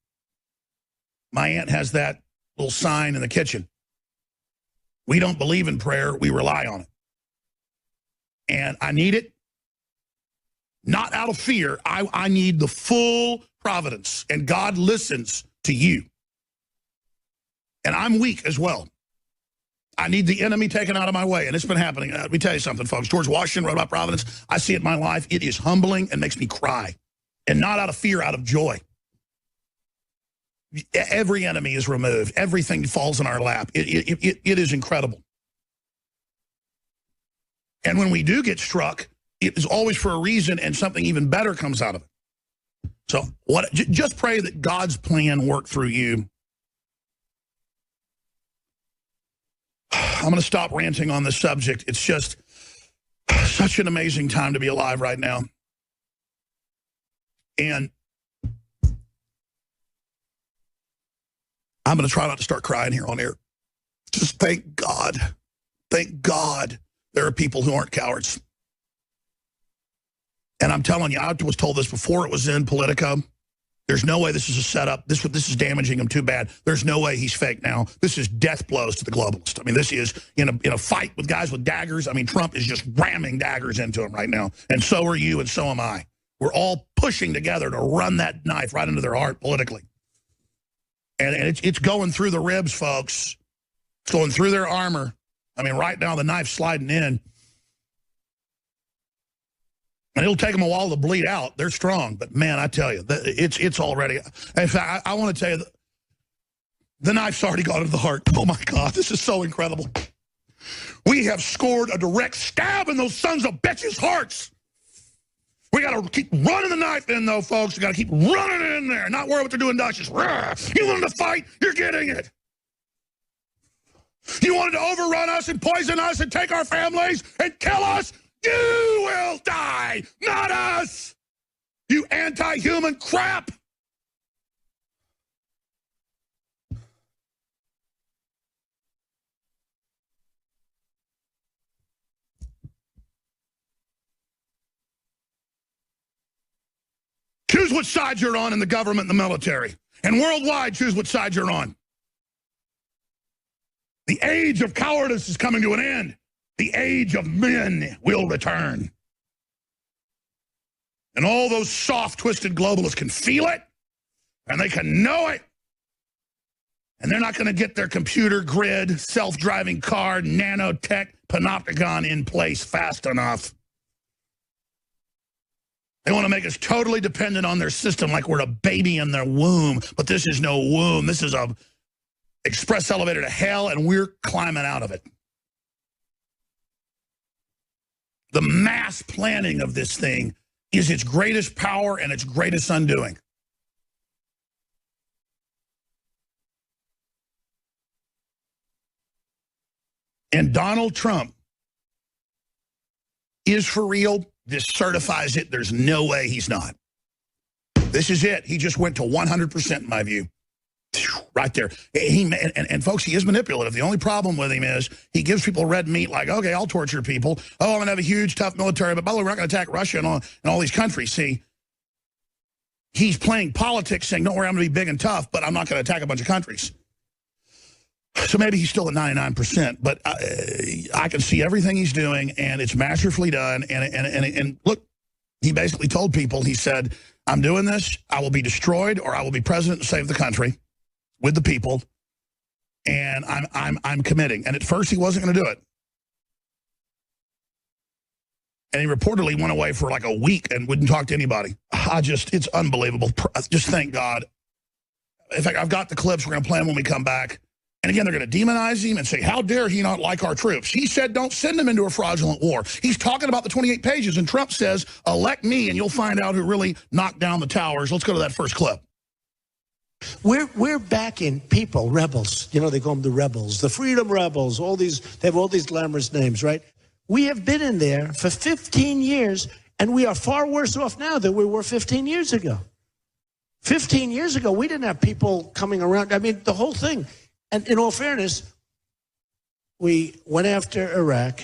Speaker 10: My aunt has that little sign in the kitchen. We don't believe in prayer. We rely on it. And I need it. Not out of fear. I need the full providence. And God listens to you. And I'm weak as well. I need the enemy taken out of my way. And it's been happening. Let me tell you something, folks. George Washington wrote about providence. I see it in my life. It is humbling and makes me cry. And not out of fear, out of joy. Every enemy is removed. Everything falls in our lap. It is incredible. And when we do get struck, it is always for a reason, and something even better comes out of it. So just pray that God's plan work through you. I'm going to stop ranting on this subject. It's just such an amazing time to be alive right now. And I'm going to try not to start crying here on air. Just thank God. Thank God there are people who aren't cowards. And I'm telling you, I was told this before it was in Politico. There's no way this is a setup. This is damaging him too bad. There's no way he's fake now. This is death blows to the globalist. I mean, this is in a fight with guys with daggers. I mean, Trump is just ramming daggers into him right now. And so are you, and so am I. We're all pushing together to run that knife right into their heart politically. And it's going through the ribs, folks. It's going through their armor. I mean, right now the knife's sliding in. And it'll take them a while to bleed out. They're strong. But, man, I tell you, it's already. In fact, I want to tell you, the knife's already gone into the heart. Oh, my God, this is so incredible. We have scored a direct stab in those sons of bitches' hearts. We got to keep running the knife in, though, folks. We got to keep running it in there. Not worry what they're doing to us. Just, you want to fight? You're getting it. You wanted to overrun us and poison us and take our families and kill us? You will die, not us. You anti-human crap. Choose which side you're on in the government and the military. And worldwide, choose which side you're on. The age of cowardice is coming to an end. The age of men will return. And all those soft, twisted globalists can feel it, and they can know it. And they're not going to get their computer grid, self-driving car, nanotech, panopticon in place fast enough. They want to make us totally dependent on their system like we're a baby in their womb. But this is no womb. This is a express elevator to hell, and we're climbing out of it. The mass planning of this thing is its greatest power and its greatest undoing. And Donald Trump is for real. This certifies it. There's no way he's not. This is it. He just went to 100% in my view. Right there. And folks, he is manipulative. The only problem with him is he gives people red meat like, okay, I'll torture people. Oh, I'm going to have a huge, tough military. But by the way, we're not going to attack Russia and all these countries. See, he's playing politics saying, don't worry, I'm going to be big and tough, but I'm not going to attack a bunch of countries. So maybe he's still at 99%. But I can see everything he's doing, and it's masterfully done. And look, he basically told people, he said, I'm doing this. I will be destroyed, or I will be president and save the country with the people, and I'm committing. And at first he wasn't going to do it. And he reportedly went away for like a week and wouldn't talk to anybody. It's unbelievable. Just thank God. In fact, I've got the clips. We're going to play them when we come back. And again, they're going to demonize him and say, how dare he not like our troops? He said, don't send them into a fraudulent war. He's talking about the 28 pages, and Trump says, elect me, and you'll find out who really knocked down the towers. Let's go to that first clip.
Speaker 8: We're backing people, rebels. You know, they call them the rebels, the freedom rebels, they have all these glamorous names, right? We have been in there for 15 years, and we are far worse off now than we were 15 years ago. 15 years ago, we didn't have people coming around. I mean, the whole thing. And in all fairness, we went after Iraq.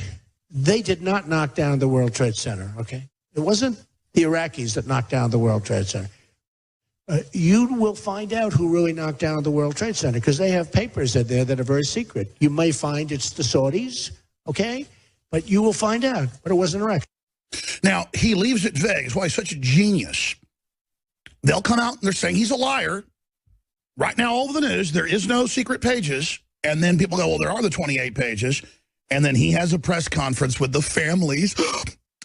Speaker 8: They did not knock down the World Trade Center, okay? It wasn't the Iraqis that knocked down the World Trade Center. You will find out who really knocked down the World Trade Center because they have papers in there that are very secret. You may find it's the Saudis, okay? But you will find out. But it wasn't Iraq.
Speaker 10: Now, he leaves it vague. That's why he's such a genius. They'll come out and they're saying he's a liar. Right now, all over the news, there is no secret pages. And then people go, well, there are the 28 pages. And then he has a press conference with the families.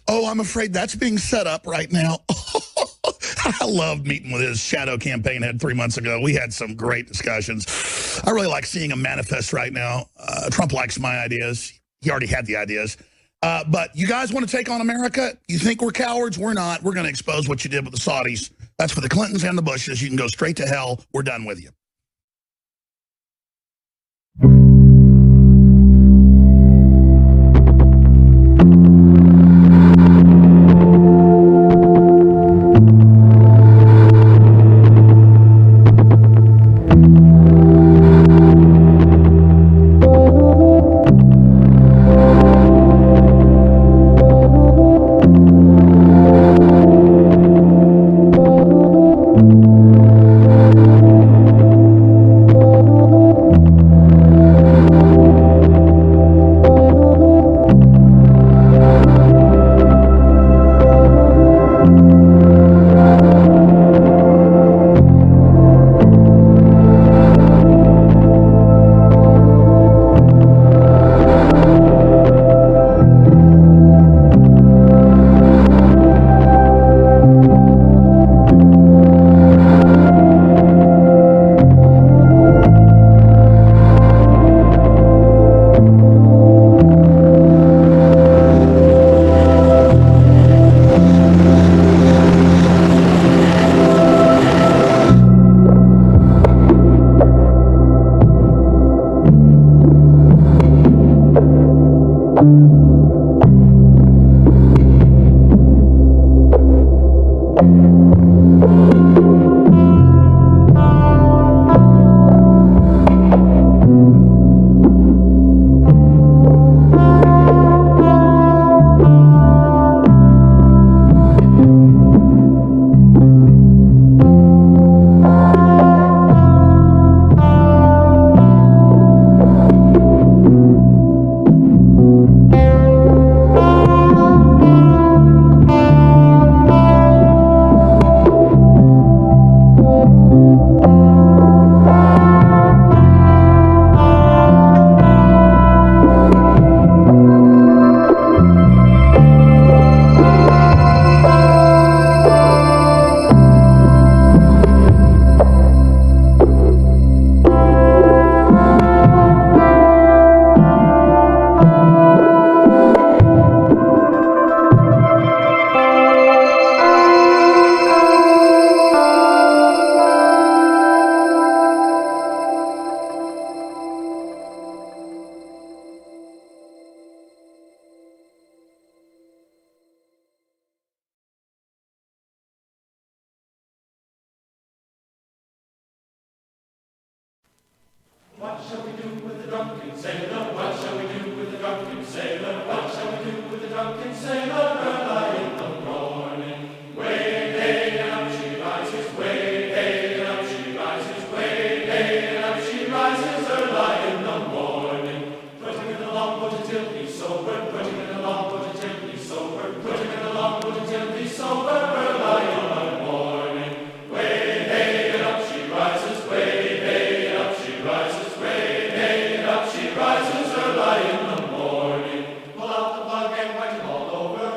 Speaker 10: Oh, I'm afraid that's being set up right now. I loved meeting with his shadow campaign head 3 months ago. We had some great discussions. I really like seeing him manifest right now. Trump likes my ideas. He already had the ideas. But you guys want to take on America? You think we're cowards? We're not. We're going to expose what you did with the Saudis. That's for the Clintons and the Bushes. You can go straight to hell. We're done with you.
Speaker 11: What shall we do with the drunken sailor? What shall we do with the drunken sailor? What shall we do with the drunken sailor? Early in the morning, way hey and up she rises, way hey and up she rises, way hey and up she rises. Early in the morning, putting in the longboat until he's sober, putting in the longboat until he's sober, putting in the longboat until he's sober. Early in the morning, way hey and up she rises, way hey and up she rises. Rises early in the morning. Pull out the plug and wet him all over.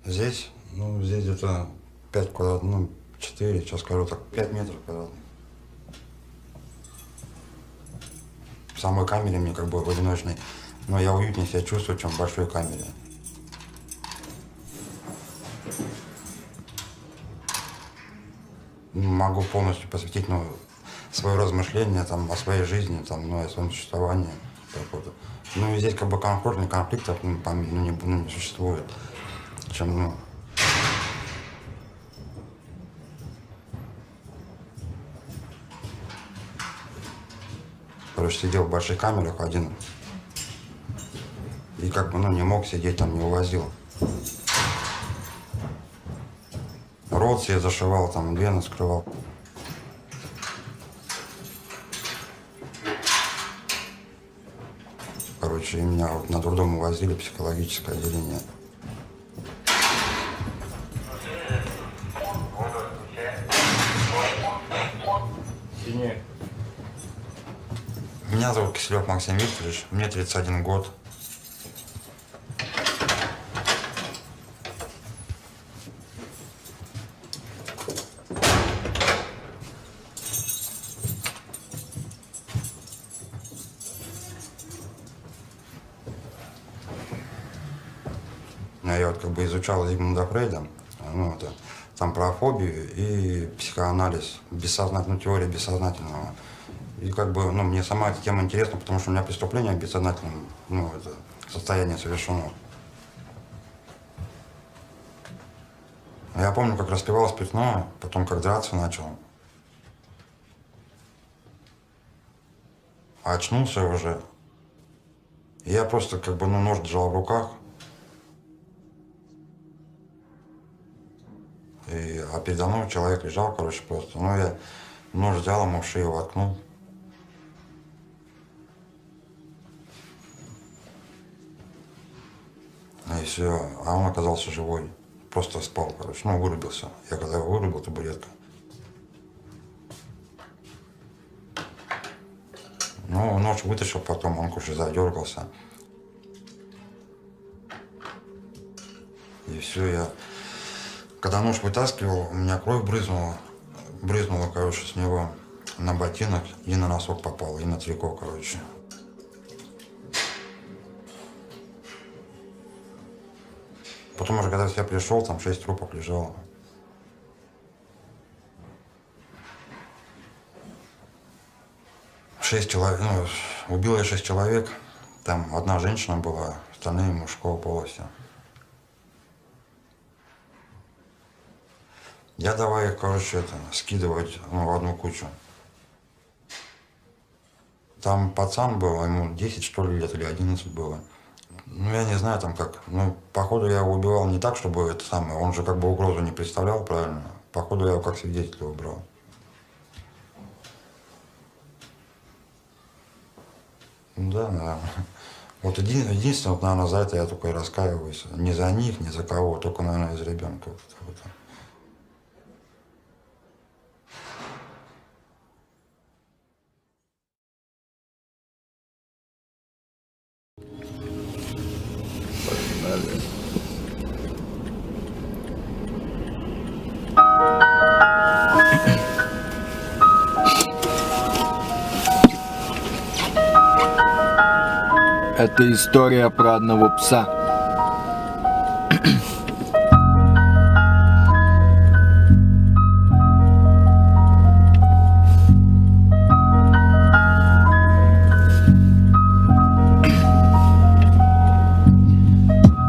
Speaker 12: Здесь, ну, здесь где-то 5 квадратных, ну, 4, сейчас скажу так, 5 метров квадратных. В самой камере мне как бы в одиночной, но я уютнее себя чувствую, чем в большой камере. Могу полностью посвятить, ну, свое размышление там, о своей жизни, там, ну, о своем существовании. Ну, и здесь как бы комфортных конфликтов не существует, чем, ну... Короче, сидел в больших камерах один, и как бы, ну, не мог сидеть там, не увозил. Рот себе зашивал, там, вены скрывал. Короче, и меня вот на трудом увозили, психологическое отделение. Меня зовут Киселев Максим Викторович, мне 31 год. Я вот как бы изучал Зигмунда Фрейда, ну, это, там про фобию и психоанализ, бессознательную теорию бессознательного. И как бы, ну, мне сама эта тема интересна, потому что у меня преступление в бессознательном, ну, это, состоянии совершено. Я помню, как распивал спиртное, потом как драться начал. А очнулся уже. И я просто как бы, ну, нож держал в руках. А передо мной человек лежал, короче, просто. Ну, я нож взял, ему в шею воткнул. И все. А он оказался живой. Просто спал, короче. Ну, вырубился. Я когда его вырубил, табуретка. Ну, нож вытащил потом, он, короче, задергался. И все, я... Когда нож вытаскивал, у меня кровь брызнула, короче, с него на ботинок и на носок попала, и на трико, короче. Потом уже, когда я пришел, там 6 трупов лежало. Убил я 6 человек, там одна женщина была, остальные мужского пола все. Я давай их, короче, скидывать, ну, в одну кучу. Там пацан был, ему 10, что ли, лет или 11 было. Ну, я не знаю там как. Ну, походу, я его убивал не так, чтобы это самое. Он же как бы угрозу не представлял, правильно? Походу, я его как свидетеля убрал. Да, наверное. Вот единственное, вот, наверное, за это я только и раскаиваюсь. Не за них, не за кого, только, наверное, из ребенка.
Speaker 13: Это история про одного пса.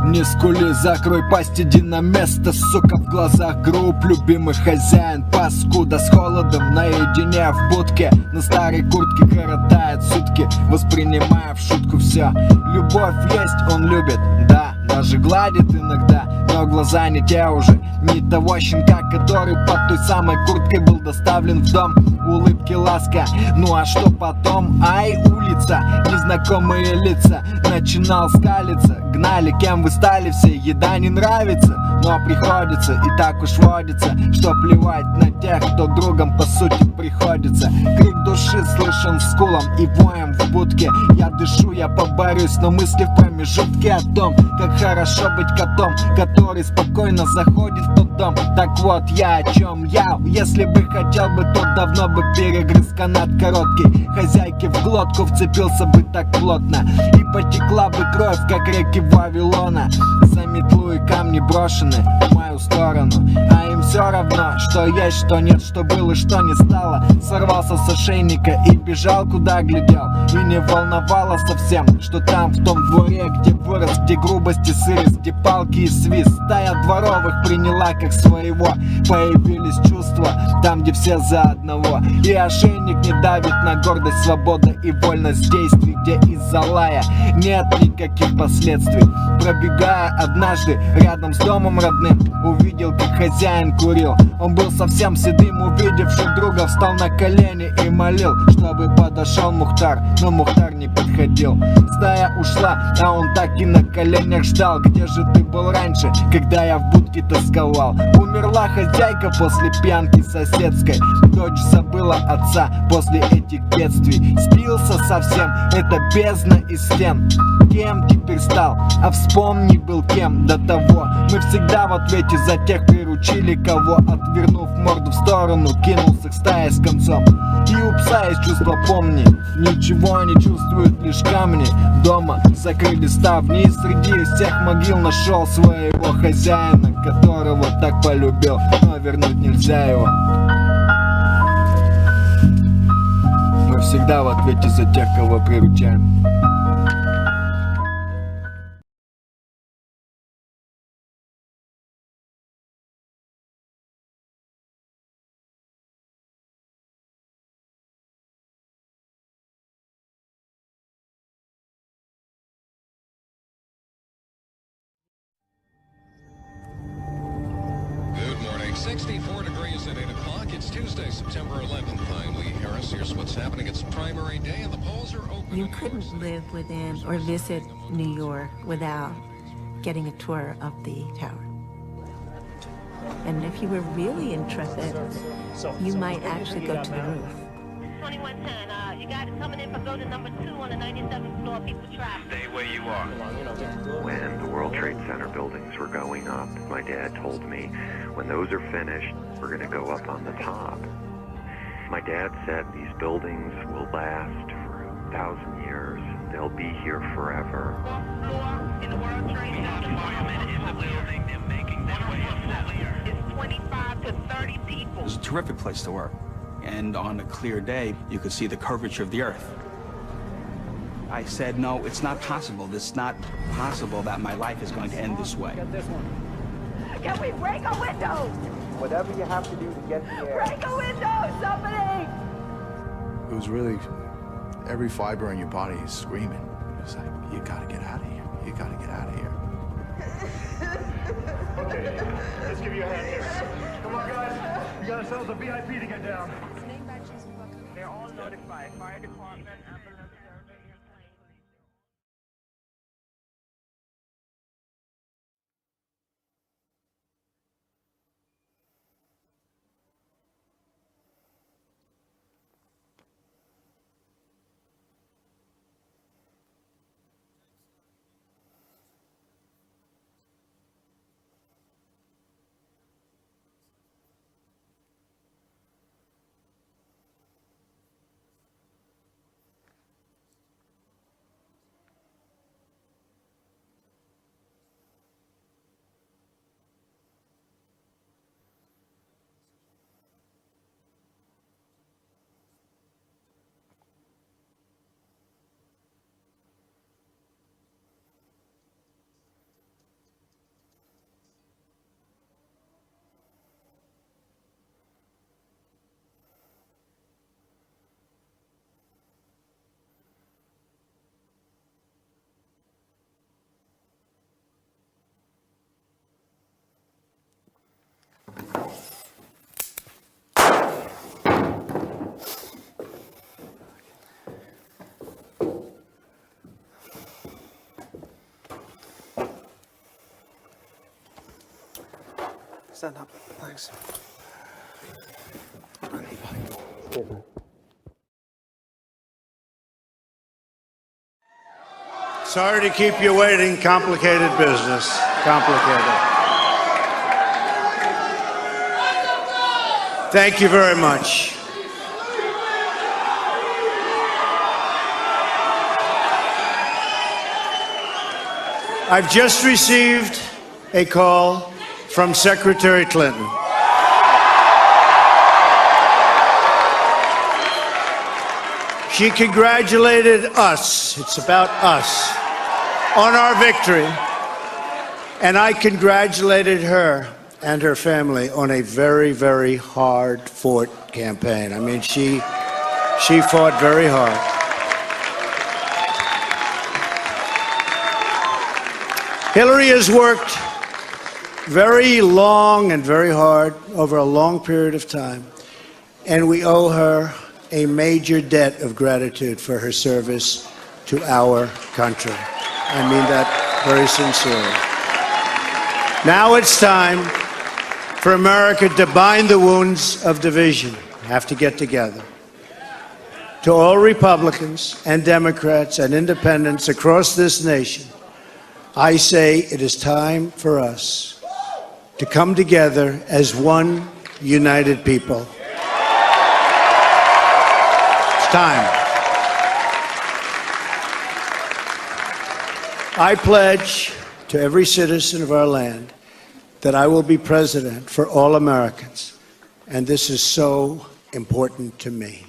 Speaker 13: Не скули, закрой пасть, иди на место, сука, в глазах групп. Любимый хозяин, паскуда, с холодом наедине в будке. На старой куртке коротает сутки, воспринимая в шутку все. Любовь есть, он любит, да, даже гладит иногда. Но глаза не те уже, не того щенка, который под той самой курткой был доставлен в дом. Улыбки, ласка, ну а что потом? Ай, улица, незнакомые лица. Начинал скалиться, гнали, кем вы стали все, еда не нравится. Но приходится, и так уж водится, что плевать на тех, кто другом по сути приходится. Крик души слышен скулом и воем в будке. Я дышу, я поборюсь, но мысли в промежутке о том, как хорошо быть котом, который спокойно заходит в тот дом. Так вот, я о чем я. Если бы хотел бы, то давно бы перегрыз канат короткий. Хозяйке в глотку вцепился бы так плотно, и потекла бы кровь, как реки Вавилона. За метлу и камни брошены в мою сторону, а им все равно, что есть, что нет, что было, что не стало. Сорвался с ошейника и бежал, куда глядел, и не волновало совсем, что там, в том дворе, где вырос, где грубости, сырость, где палки и свист. Стая дворовых приняла как своего. Появились чувства там, где все за одного, и ошейник не давит на гордость, свобода и вольность действий, где из-за лая нет никаких последствий. Пробегая однажды рядом с домом родным, увидел, как хозяин курил. Он был совсем седым, увидевший друга, встал на колени и молил, чтобы подошел Мухтар, но Мухтар не подходил. Стая ушла, а он так и на коленях ждал. Где же ты был раньше, когда я в будке тосковал? Умерла хозяйка после пьянки соседской, дочь забыла отца после этих бедствий. Спился совсем, это бездна из стен. Кем теперь стал, а вспомни был кем до того. Мы всегда в ответе за тех приручили, кого, отвернув морду в сторону, кинулся к стае с концом. И у пса есть чувство, помни, ничего не чувствуют лишь камни. Дома закрыли ставни, и среди всех могил нашел своего хозяина, которого так полюбил, но вернуть нельзя его. Мы всегда в ответе за тех, кого приручаем.
Speaker 1: Good morning. 64 degrees at 8 o'clock. It's Tuesday, September 11th. I'm Lee Harris. Here's what's happening. It's primary day and the polls are open.
Speaker 15: You couldn't live within or visit New York without getting a tour of the tower. And if you were really intrepid, you might actually go to the roof.
Speaker 16: 2110, you guys coming in for building number 2 on the 97th floor. People trapped.
Speaker 17: Stay where you are. When the World Trade Center buildings were going up, my dad told me, when those are finished, we're going to go up on the top. My dad said these buildings will last for 1,000 years. They'll be here forever.
Speaker 16: In the World Trade Center. Firemen in the building. They're making their way up. It's 25 to 30 people.
Speaker 23: It's a terrific place to work. And on a clear day, you could see the curvature of the earth. I said, no, it's not possible. It's not possible that my life is going to end this way.
Speaker 16: Can we break a window?
Speaker 7: Whatever you have to do to get the air.
Speaker 16: Break a window, somebody!
Speaker 19: It was really, every fiber in your body is screaming. It's like, you gotta get out of here. You gotta get out of here.
Speaker 11: Okay, let's give you a hand here. Come on, guys. We got ourselves a VIP to get down. They're all notified. Fire department, ambulance, survey, airplane.
Speaker 2: stand up. Thanks.
Speaker 6: Sorry to keep you waiting. Complicated business. Complicated. Thank you very much. I've just received a call from Secretary Clinton. She congratulated us, it's about us, on our victory. And I congratulated her and her family on a very, very hard-fought campaign. I mean, she fought very hard. Hillary has worked very long and very hard over a long period of time, and we owe her a major debt of gratitude for her service to our country. I mean that very sincerely. Now it's time for America to bind the wounds of division. Have to get together. To all Republicans and Democrats and independents across this nation, I say it is time for us to come together as one united people. It's time. I pledge to every citizen of our land that I will be president for all Americans, and this is so important to me.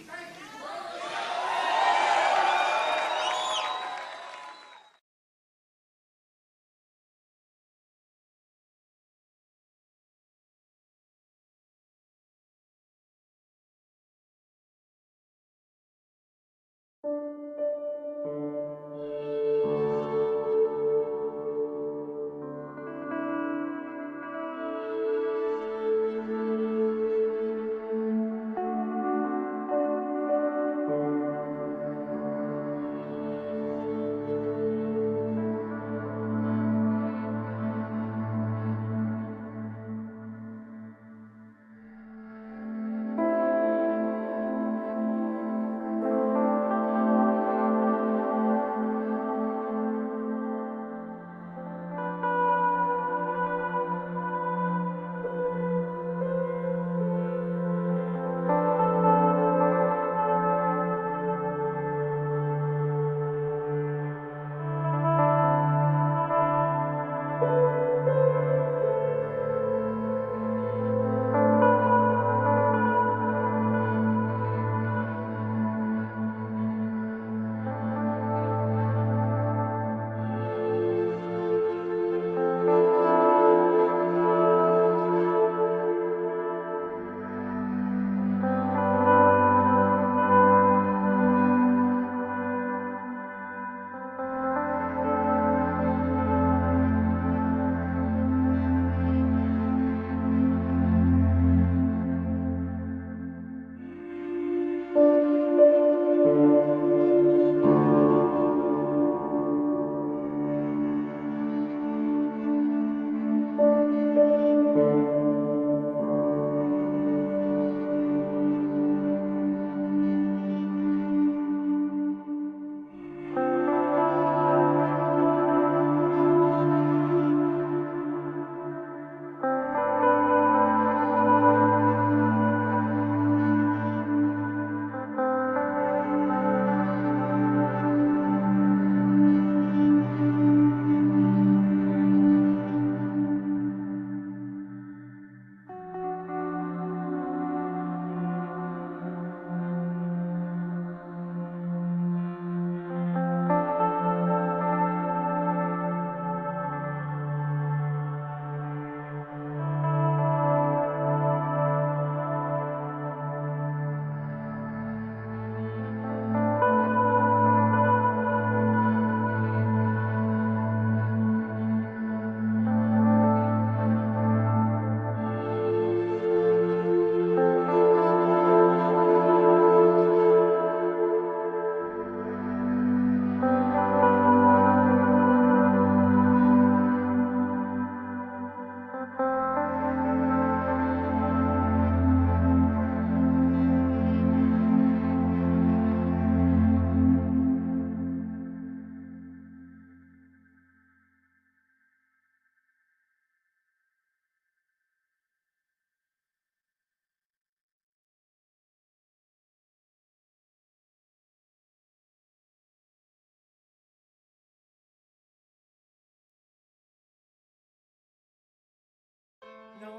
Speaker 3: Девушка,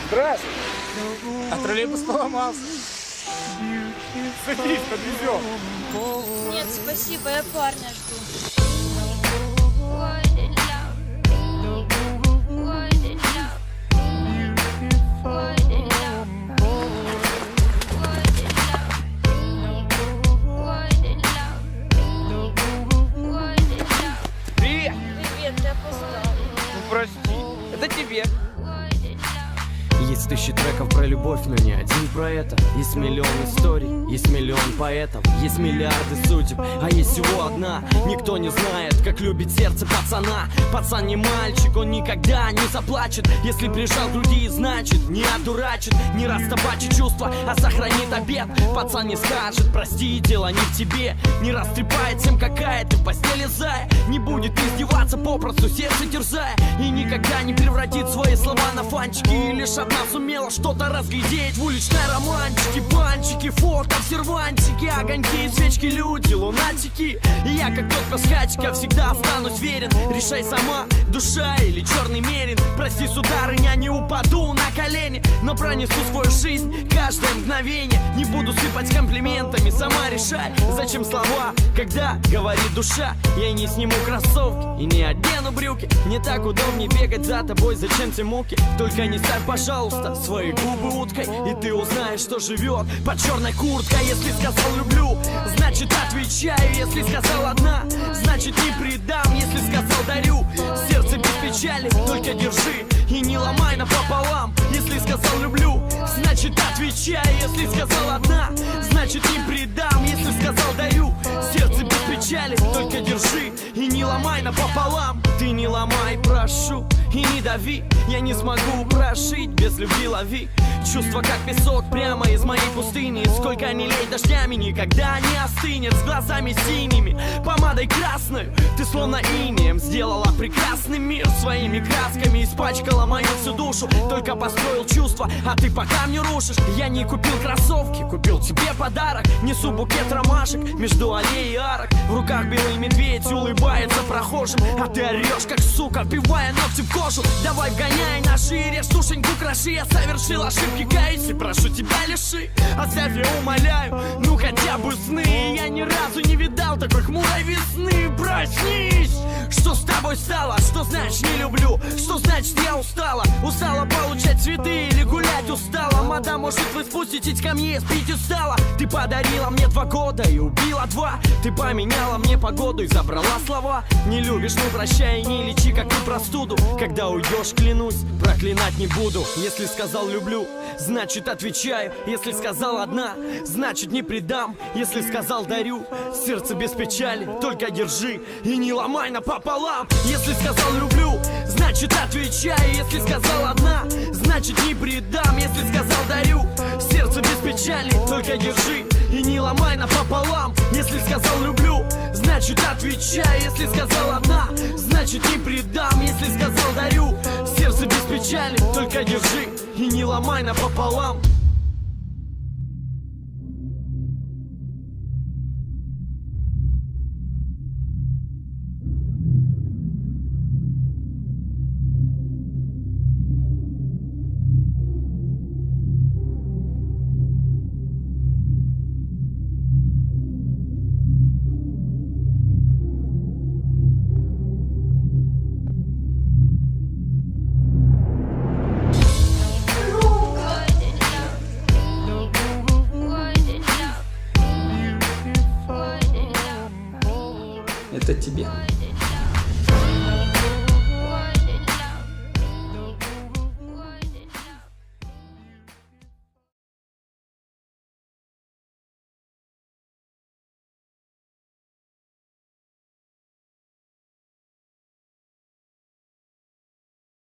Speaker 3: здравствуй. А троллейбус поломался. Садись, подвезем.
Speaker 14: Нет, спасибо, я парня жду.
Speaker 3: Привет.
Speaker 14: Привет, ты опоздал.
Speaker 3: Ну прости, это тебе.
Speaker 2: Есть тысячи треков про любовь, но не один про это. Есть миллион историй, есть миллион поэтов, есть миллиарды судеб, а есть всего одна. Никто не знает, как любит сердце пацана. Пацан не мальчик, он никогда не заплачет. Если прижал к груди, значит не одурачит, не растопачит чувства, а сохранит обет. Пацан не скажет, прости, дело не в тебе, не растрепает всем, какая ты в постели зая. Не будет издеваться, попросту сердце терзая, и никогда не превратит свои слова на фанчики. И лишь одна сумела что-то разглядеть в уличной романтике. Банчики, фото, сервантики, огоньки, свечки, люди, лунатики. И я, как тот пасхатика, всегда останусь верен. Решай сама, душа или черный мерин. Прости, сударыня, не упаду на колени, но пронесу свою жизнь каждое мгновение. Не буду сыпать комплиментами, сама решай, зачем слова, когда говорит душа. Я не сниму кроссовки и не одену брюки. Не так удобнее бегать за тобой, зачем те муки. Только не ставь, пожалуйста, свои губы уткой, и ты узнаешь, что живет под черной курткой. Если сказал люблю, значит отвечаю. Если сказал одна, значит не предам. Если сказал дарю, сердце без печали, только держи и не ломай напополам. Если сказал люблю, значит отвечаю. Если сказал одна, значит не предам. Если сказал дарю, сердце без печали, только держи и не ломай напополам. Ты не ломай, прошу, и не дави. Я не смогу прожить без любви, лови. Чувства как песок прямо из моей пустыни. Сколько ни лей дождями, никогда не остынет. С глазами синими, помадой красной. Ты словно инеем сделала прекрасный мир. Своими красками испачкала мою всю душу. Только построил чувства, а ты по камню рушишь. Я не купил кроссовки, купил тебе подарок. Несу букет ромашек между аллей и арок. В руках белый медведь улыбается прохожим, а ты орешь как сука, вбивая ногти в кожу. Давай вгоняй на шире, сушеньку кроши. Я совершил ошибки, каюсь и прошу тебя лиши. Оставь, я умоляю, ну хотя бы сны. Я ни разу не видал такой хмурой весны. Проснись! Что с тобой стало? Что значит не люблю? Что значит я устала? Устала получать цветы или гулять устала? Мадам, может вы спуститесь ко мне, спить устала? Ты подарила мне 2 года и убила 2. Ты поменяла мне погоду и забрала слова. Не любишь, ну прощай и не лечи как ты простуду. Когда уйдешь, клянусь, проклинать не буду. Если сказал люблю, значит отвечаю. Если сказал одна, значит не предам. Если сказал дарю, сердце без печали, только держи и не ломай напополам. Если сказал люблю, значит отвечаю. Если сказал одна, значит не предам. Если сказал дарю, сердце без печали, только держи и не ломай напополам. Если сказал люблю, значит отвечаю. Если сказал одна, значит не предам. Если сказал дарю, сердце без печали, только держи и не ломай напополам. Это тебе.